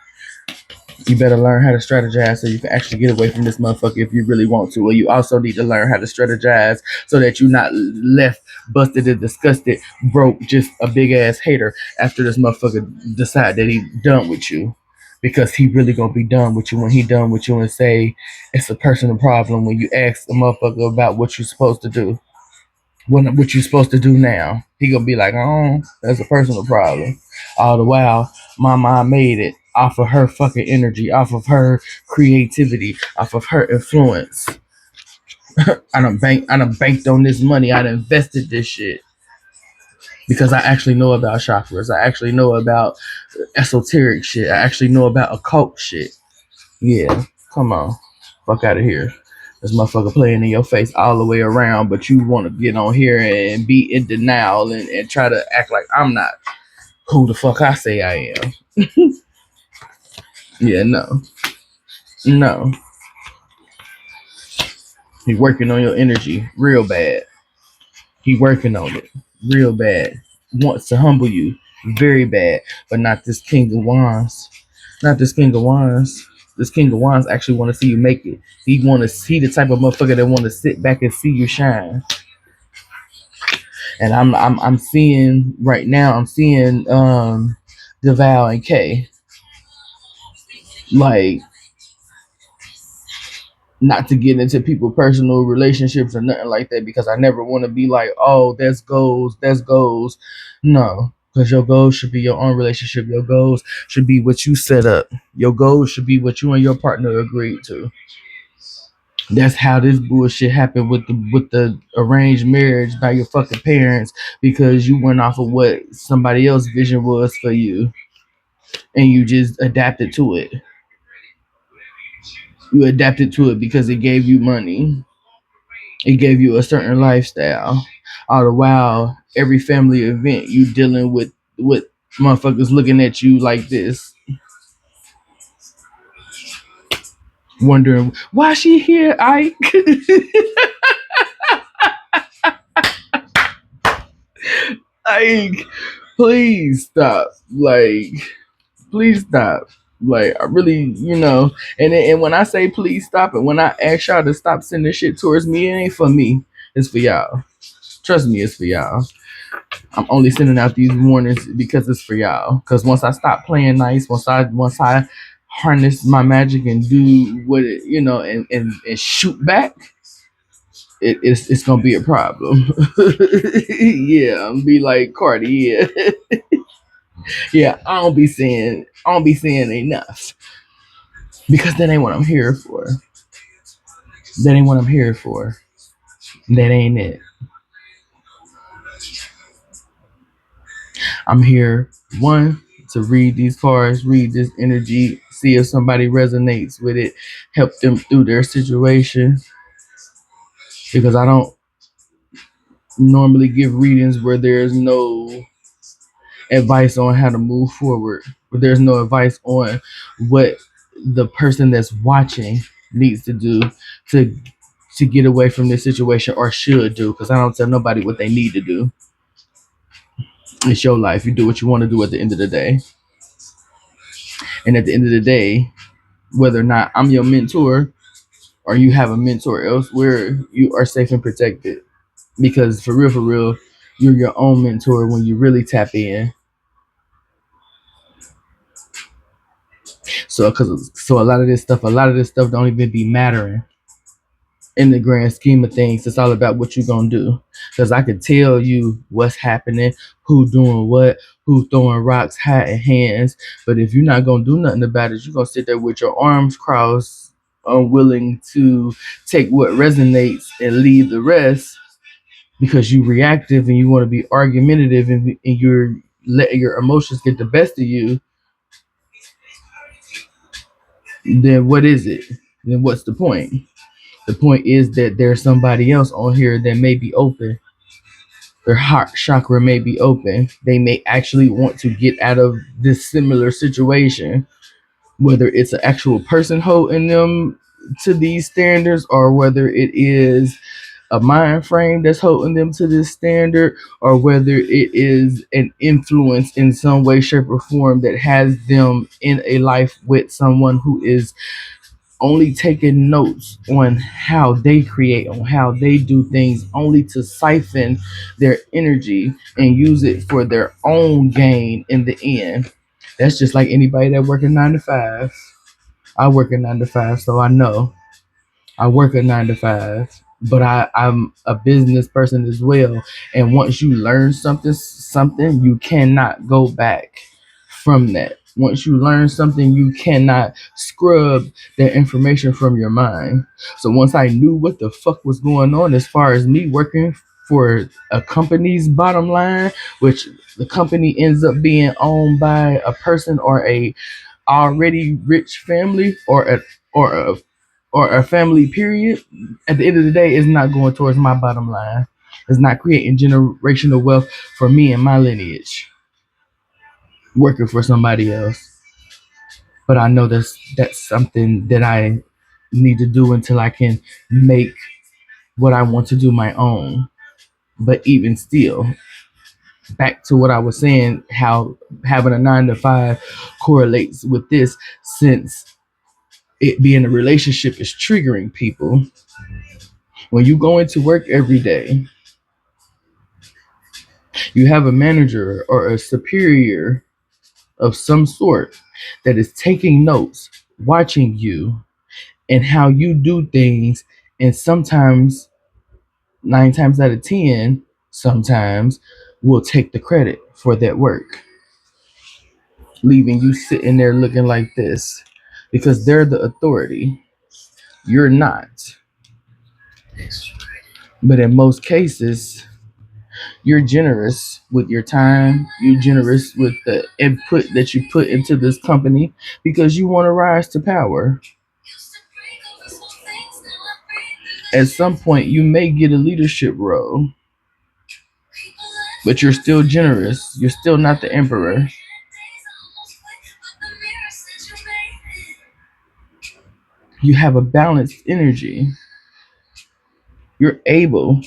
You better learn how to strategize so you can actually get away from this motherfucker if you really want to. Or you also need to learn how to strategize so that you're not left busted and disgusted, broke, just a big ass hater after this motherfucker decide that he done with you. Because he really gonna be done with you when he done with you and say it's a personal problem when you ask the motherfucker about what you're supposed to do. What you supposed to do now? He gonna be like, oh, that's a personal problem. All the while, my mom made it off of her fucking energy, off of her creativity, off of her influence. I done banked on this money. I done invested this shit because I actually know about chakras. I actually know about esoteric shit. I actually know about occult shit. Yeah, come on, fuck out of here. This motherfucker playing in your face all the way around, but you want to get on here and be in denial and try to act like I'm not who the fuck I say I am. Yeah, no. He working on your energy real bad. He working on it real bad. Wants to humble you very bad, but not this King of Wands. Not this King of Wands. This King of Wands actually want to see you make it. He want to see the type of motherfucker that want to sit back and see you shine. And I'm seeing right now. I'm seeing Deval and K. Like, not to get into people's personal relationships or nothing like that, because I never want to be like, oh, that's goals. No, because your goals should be your own relationship. Your goals should be what you set up. Your goals should be what you and your partner agreed to. That's how this bullshit happened with the arranged marriage by your fucking parents, because you went off of what somebody else's vision was for you and you just adapted to it. You adapted to it because it gave you money. It gave you a certain lifestyle. All the while, every family event you dealing with Motherfuckers looking at you like this, wondering why she here, Ike. Ike, please stop. Like, please stop. Like, I really, and when I say please stop, and when I ask y'all to stop sending shit towards me, it ain't for me. It's for y'all. Trust me, it's for y'all. I'm only sending out these warnings because it's for y'all. Because once I stop playing nice, once I harness my magic and do what it, and shoot back, it's gonna be a problem. Yeah, I'm be like Cardi. Yeah, yeah. I don't be saying enough because that ain't what I'm here for. That ain't what I'm here for. That ain't it. I'm here, one, to read these cards, read this energy, see if somebody resonates with it, help them through their situation. Because I don't normally give readings where there's no advice on how to move forward, where there's no advice on what the person that's watching needs to do to get away from this situation or should do. Because I don't tell nobody what they need to do. It's your life. You do what you want to do at the end of the day. And at the end of the day, whether or not I'm your mentor or you have a mentor elsewhere, you are safe and protected. Because for real, you're your own mentor when you really tap in. So a lot of this stuff don't even be mattering in the grand scheme of things. It's all about what you're gonna do. Because I could tell you what's happening, who doing what, who throwing rocks, hiding hands. But if you're not gonna do nothing about it, you're gonna sit there with your arms crossed, unwilling to take what resonates and leave the rest because you reactive and you want to be argumentative and you're letting your emotions get the best of you. Then what is it? Then what's the point? The point is that there's somebody else on here that may be open. Their heart chakra may be open. They may actually want to get out of this similar situation, whether it's an actual person holding them to these standards or whether it is a mind frame that's holding them to this standard, or whether it is an influence in some way, shape, or form that has them in a life with someone who is only taking notes on how they create, on how they do things, only to siphon their energy and use it for their own gain in the end. That's just like anybody that work a 9 to 5. I work a 9 to 5, so I know. I work a 9 to 5, but I'm a business person as well. And once you learn something, you cannot go back from that. Once you learn something, you cannot scrub that information from your mind. So once I knew what the fuck was going on as far as me working for a company's bottom line, which the company ends up being owned by a person or a already rich family or a or a family period, at the end of the day, is not going towards my bottom line. It's not creating generational wealth for me and my lineage, working for somebody else. But I know that's something that I need to do until I can make what I want to do my own. But even still, back to what I was saying, how having a 9 to 5 correlates with this, since it being a relationship is triggering people. When you go into work every day, you have a manager or a superior of some sort that is taking notes, watching you and how you do things, and sometimes 9 times out of 10, sometimes will take the credit for that work, leaving you sitting there looking like this because they're the authority. You're not. But in most cases, you're generous with your time. You're generous with the input that you put into this company because you want to rise to power. At some point, you may get a leadership role, but you're still generous. You're still not the emperor. You have a balanced energy. You're able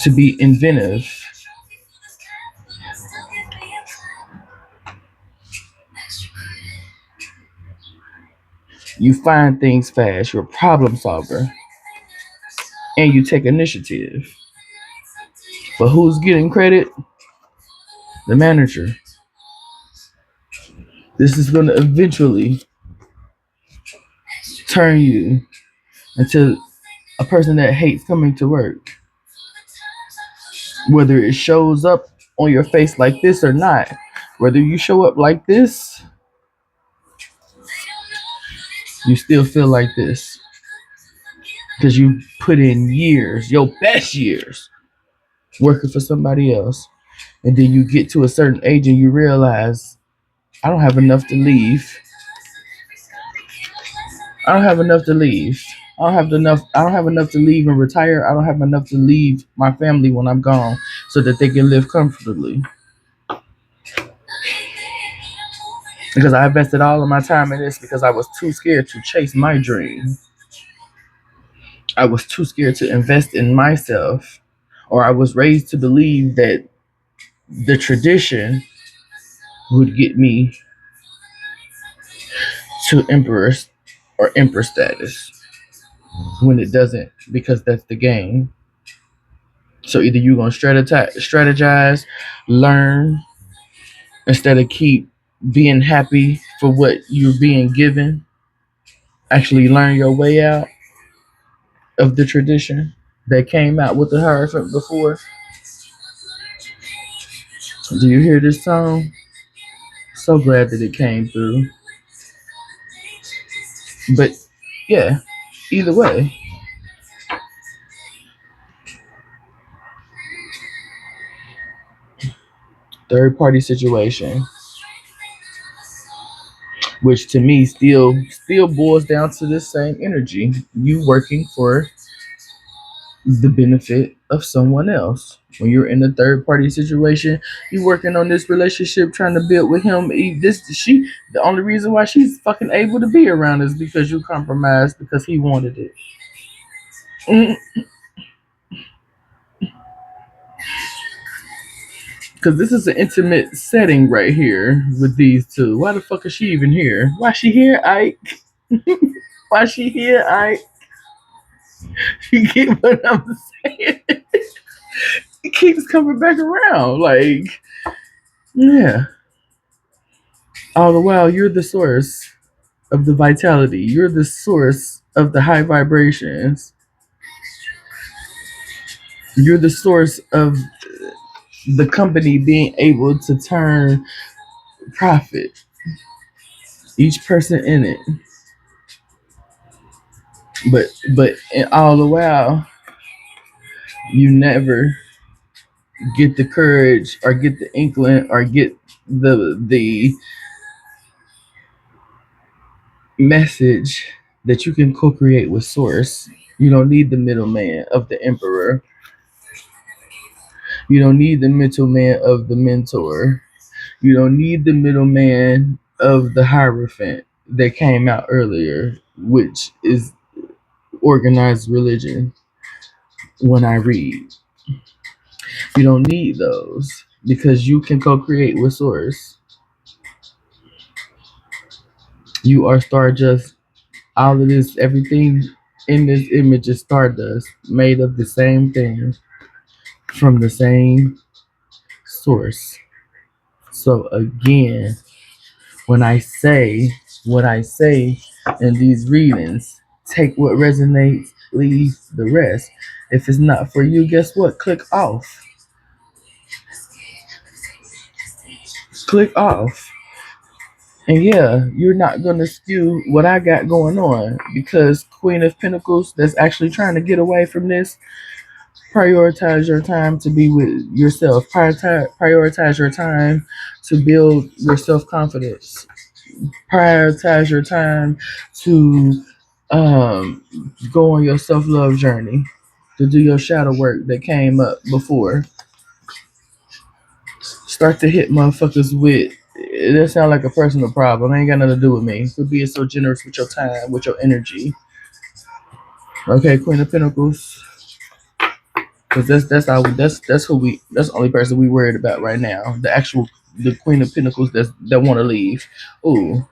to be inventive. You find things fast. You're a problem solver. And you take initiative. But who's getting credit? The manager. This is going to eventually turn you into a person that hates coming to work. Whether it shows up on your face like this or not, whether you show up like this, you still feel like this. Because you put in years, your best years, working for somebody else. And then you get to a certain age and you realize, I don't have enough to leave. I don't have enough to leave. I don't have enough to leave and retire. I don't have enough to leave my family when I'm gone so that they can live comfortably. Because I invested all of my time in this because I was too scared to chase my dream. I was too scared to invest in myself. Or I was raised to believe that the tradition would get me to emperor or emperor status when it doesn't, because that's the game. So either you're gonna strategize, learn, instead of keep being happy for what you're being given. Actually, learn your way out of the tradition that came out with the Hierophant before. Do you hear this song? So glad that it came through. But yeah, either way, third party situation, which to me still boils down to the same energy. You working for the benefit of someone else. When you're in a third party situation, you working on this relationship, trying to build with him. The only reason why she's fucking able to be around is because you compromised because he wanted it. Because this is an intimate setting right here with these two. Why the fuck is she even here? Why she here, Ike? Why she here, Ike? You get what I'm saying? It keeps coming back around. Like, yeah. All the while, you're the source of the vitality. You're the source of the high vibrations. You're the source of the company being able to turn profit. Each person in it. But all the while, you never get the courage or get the inkling or get the message that you can co-create with source. You don't need the middleman of the emperor. You don't need the middleman of the mentor. You don't need the middleman of the Hierophant that came out earlier, which is organized religion. When I read, you don't need those because you can co-create with source. You are Stardust. All of this, everything in this image is Stardust, made of the same thing, from the same source. So again, when I say what I say in these readings, take what resonates, leave the rest. If it's not for you, guess what? Click off. Click off. And yeah, you're not gonna skew what I got going on because Queen of Pentacles that's actually trying to get away from this, prioritize your time to be with yourself. Prioritize your time to build your self-confidence. Prioritize your time to go on your self-love journey, to do your shadow work that came up before. Start to hit motherfuckers with That sound like a personal problem. It ain't got nothing to do with me. For being so generous with your time, with your energy. Okay, Queen of Pentacles. Because that's who we that's the only person we worried about right now. The Queen of Pentacles that want to leave. Ooh,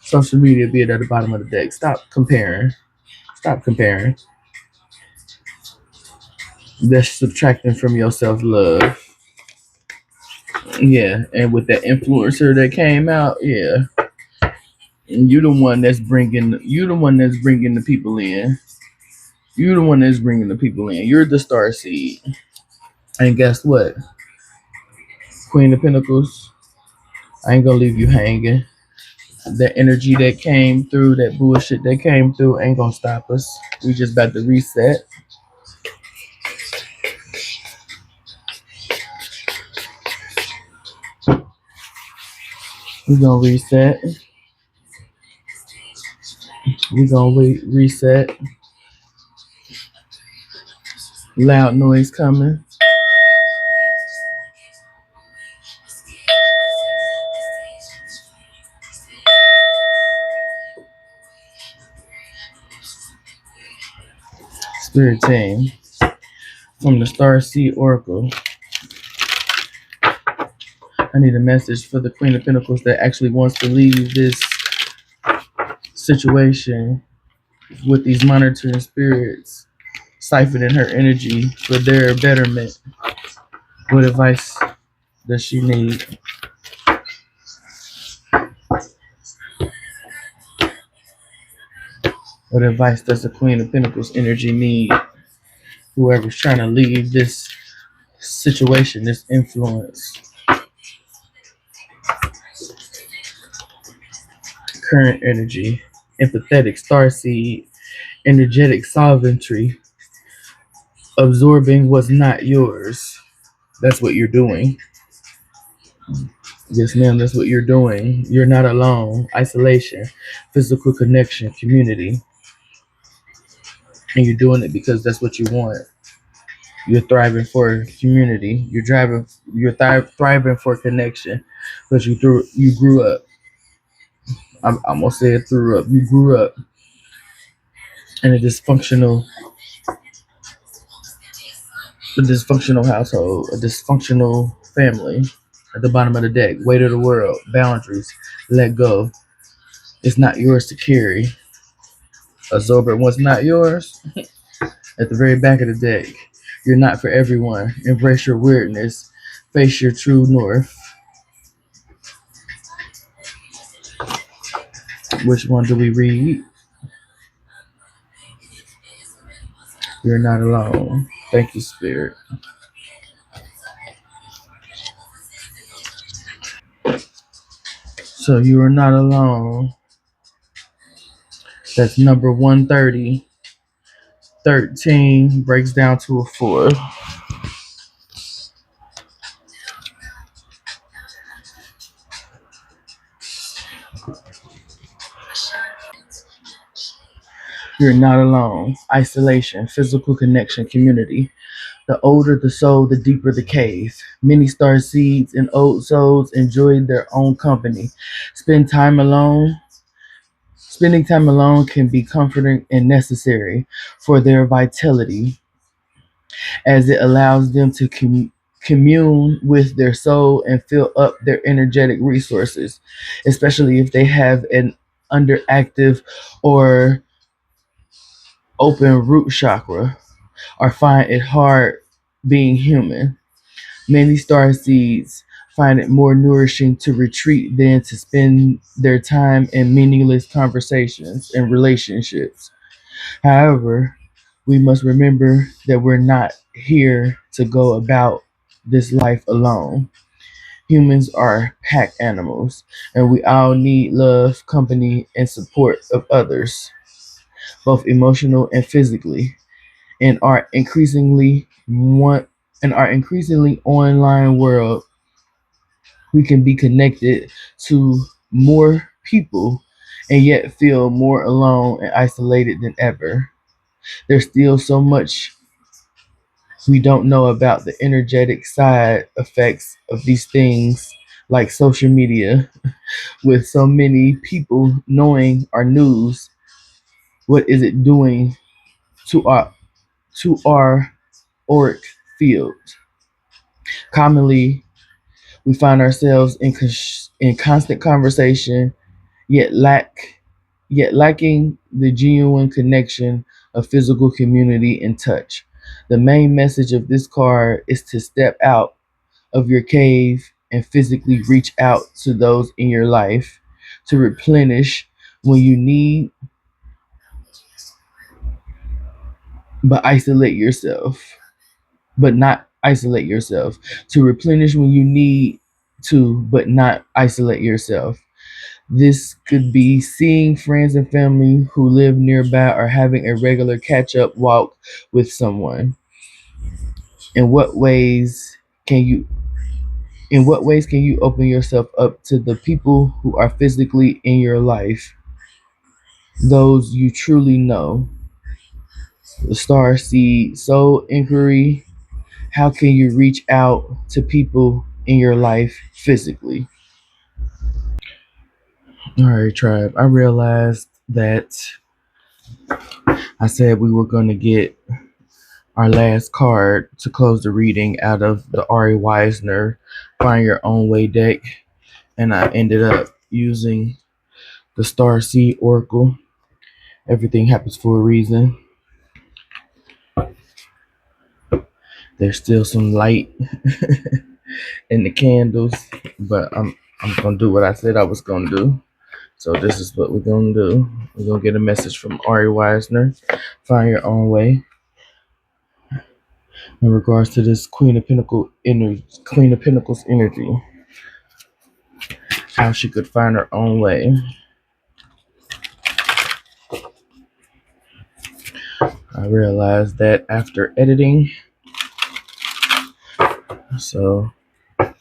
social media being at the bottom of the deck. Stop comparing. Stop comparing. That's subtracting from your self love. Yeah, and with that influencer that came out, yeah, you the one that's bringing the people in. You the one that's bringing the people in. You're the star seed. And guess what? Queen of Pentacles, I ain't gonna leave you hanging. That energy that came through, that bullshit that came through ain't gonna stop us. We just about to reset. We're gonna reset. We're gonna reset. Loud noise coming. Spirit team from the Starseed Oracle. I need a message for the Queen of Pentacles that actually wants to leave this situation with these monitoring spirits, siphoning her energy for their betterment. What advice does she need? What advice does the Queen of Pentacles energy need? Whoever's trying to leave this situation, this influence, current energy, empathetic starseed, energetic sovereignty, absorbing what's not yours. That's what you're doing. Yes, ma'am, that's what you're doing. You're not alone. Isolation, physical connection, community. And you're doing it because that's what you want. You're thriving for community. Thriving for connection. Because you grew up. I'm gonna say it threw up. You grew up in a dysfunctional household, a dysfunctional family. At the bottom of the deck, weight of the world, boundaries, let go. It's not yours to carry. Absorb what's not yours. At the very back of the deck, you're not for everyone. Embrace your weirdness. Face your true north. Which one do we read? You're not alone. Thank you, Spirit. So you are not alone. That's number 130. 13 breaks down to a 4. You're not alone. Isolation, physical connection, community. The older the soul, the deeper the cave. Many star seeds and old souls enjoy their own company. Spend time alone. Spending time alone can be comforting and necessary for their vitality, as it allows them to commune with their soul and fill up their energetic resources, especially if they have an underactive or open root chakra or find it hard being human. Many star seeds find it more nourishing to retreat than to spend their time in meaningless conversations and relationships. However, we must remember that we're not here to go about this life alone. Humans are pack animals, and we all need love, company, and support of others, both emotional and physically. In our increasingly online world, we can be connected to more people and yet feel more alone and isolated than ever. There's still so much we don't know about the energetic side effects of these things like social media, with so many people knowing our news, what is it doing to our auric field? Commonly, we find ourselves in constant conversation, yet lacking the genuine connection of physical community and touch. The main message of this card is to step out of your cave and physically reach out to those in your life, to replenish when you need, but isolate yourself, but not isolate yourself, to replenish when you need to, but not isolate yourself. This could be seeing friends and family who live nearby or having a regular catch up walk with someone. In what ways can you open yourself up to the people who are physically in your life, those you truly know? The star seed soul inquiry. How can you reach out to people in your life physically? All right, tribe. I realized that I said we were going to get our last card to close the reading out of the Ari Weisner Find Your Own Way deck, and I ended up using the Starseed Oracle. Everything happens for a reason. There's still some light in the candles, but I'm gonna do what I said I was gonna do. So this is what we're gonna do. We're gonna get a message from Ari Weisner. Find your own way in regards to this Queen of Pentacles energy. How she could find her own way. I realized that after editing, so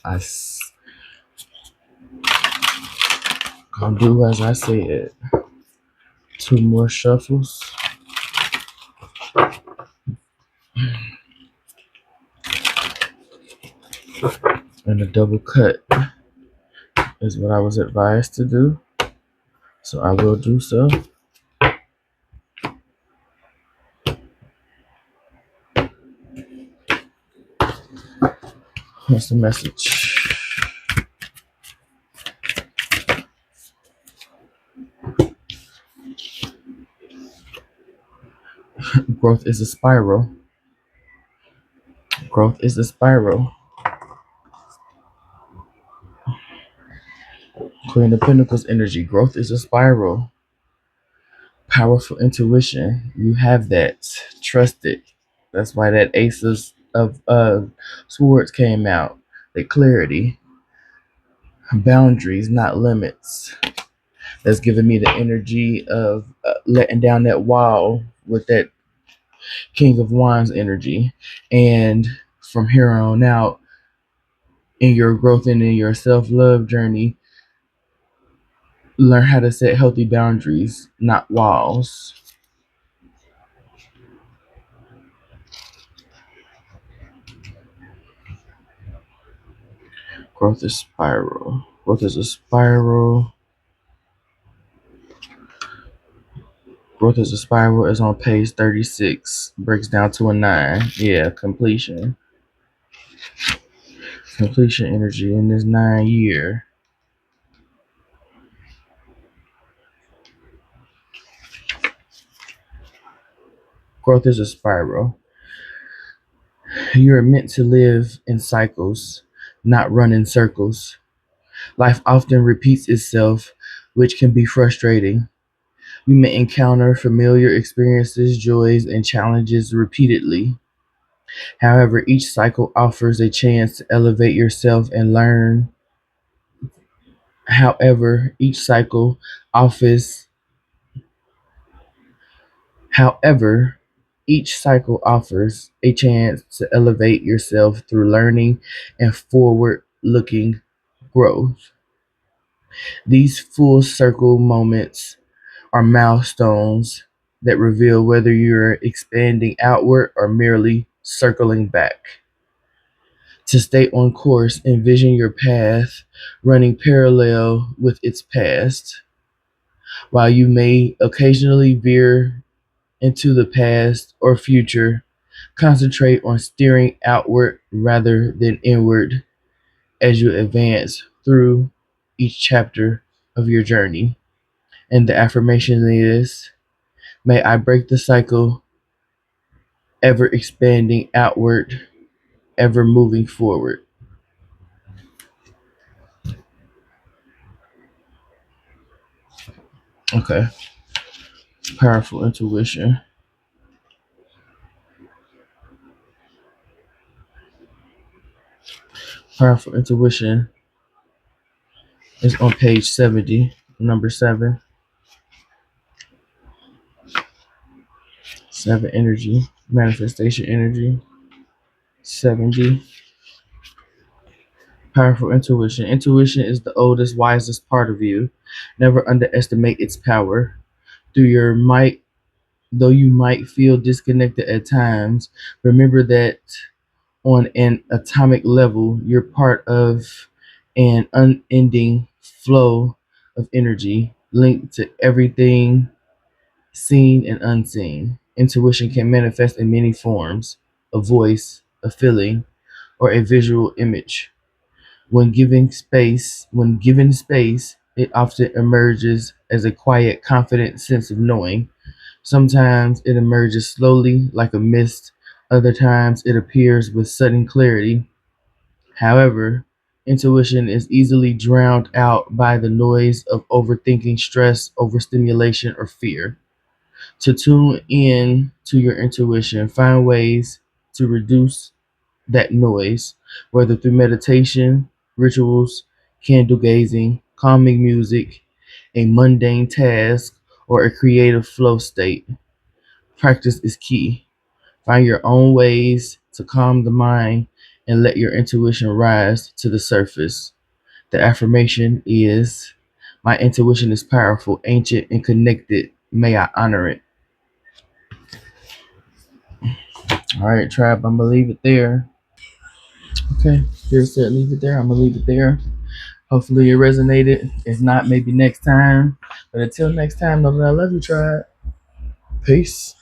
I gonna do as I said. Two more shuffles and a double cut is what I was advised to do. So I will do so. What's the message? Growth is a spiral. Growth is a spiral. Queen of Pentacles energy. Growth is a spiral. Powerful intuition. You have that. Trust it. That's why that Ace of Swords came out. The clarity. Boundaries, not limits. That's giving me the energy of letting down that wall with that King of Wands energy. And from here on out, in your growth and in your self-love journey, learn how to set healthy boundaries, not walls. Growth is spiral. Growth is a spiral. Growth is a spiral is on page 36. Breaks down to a 9. Yeah, completion. Completion energy in this 9 year. Growth is a spiral. You are meant to live in cycles, not run in circles. Life often repeats itself, which can be frustrating. You may encounter familiar experiences, joys, and challenges repeatedly. However, each cycle offers a chance to elevate yourself and learn. However, each cycle offers however, each cycle offers a chance to elevate yourself through learning and forward looking growth. These full circle moments are milestones that reveal whether you're expanding outward or merely circling back. To stay on course, envision your path running parallel with its past. While you may occasionally veer into the past or future, concentrate on steering outward rather than inward as you advance through each chapter of your journey. And the affirmation is, may I break the cycle, ever expanding outward, ever moving forward. Okay. Powerful intuition. Powerful intuition is on page 70, number 7. 7 energy, manifestation energy. 70. Powerful intuition. Intuition is the oldest, wisest part of you. Never underestimate its power. Through your might, though you might feel disconnected at times, remember that on an atomic level, you're part of an unending flow of energy linked to everything seen and unseen. Intuition can manifest in many forms: a voice, a feeling, or a visual image. When given space, it often emerges as a quiet, confident sense of knowing. Sometimes it emerges slowly, like a mist. Other times it appears with sudden clarity. However, intuition is easily drowned out by the noise of overthinking, stress, overstimulation, or fear. To tune in to your intuition, find ways to reduce that noise, whether through meditation, rituals, candle gazing, calming music, a mundane task, or a creative flow state. Practice is key. Find your own ways to calm the mind and let your intuition rise to the surface. The affirmation is, my intuition is powerful, ancient, and connected. May I honor it. All right, tribe, I'm going to leave it there. Okay, Spirit said leave it there. I'm going to leave it there. Hopefully it resonated. If not, maybe next time. But until next time, know that I love you, tribe. Peace.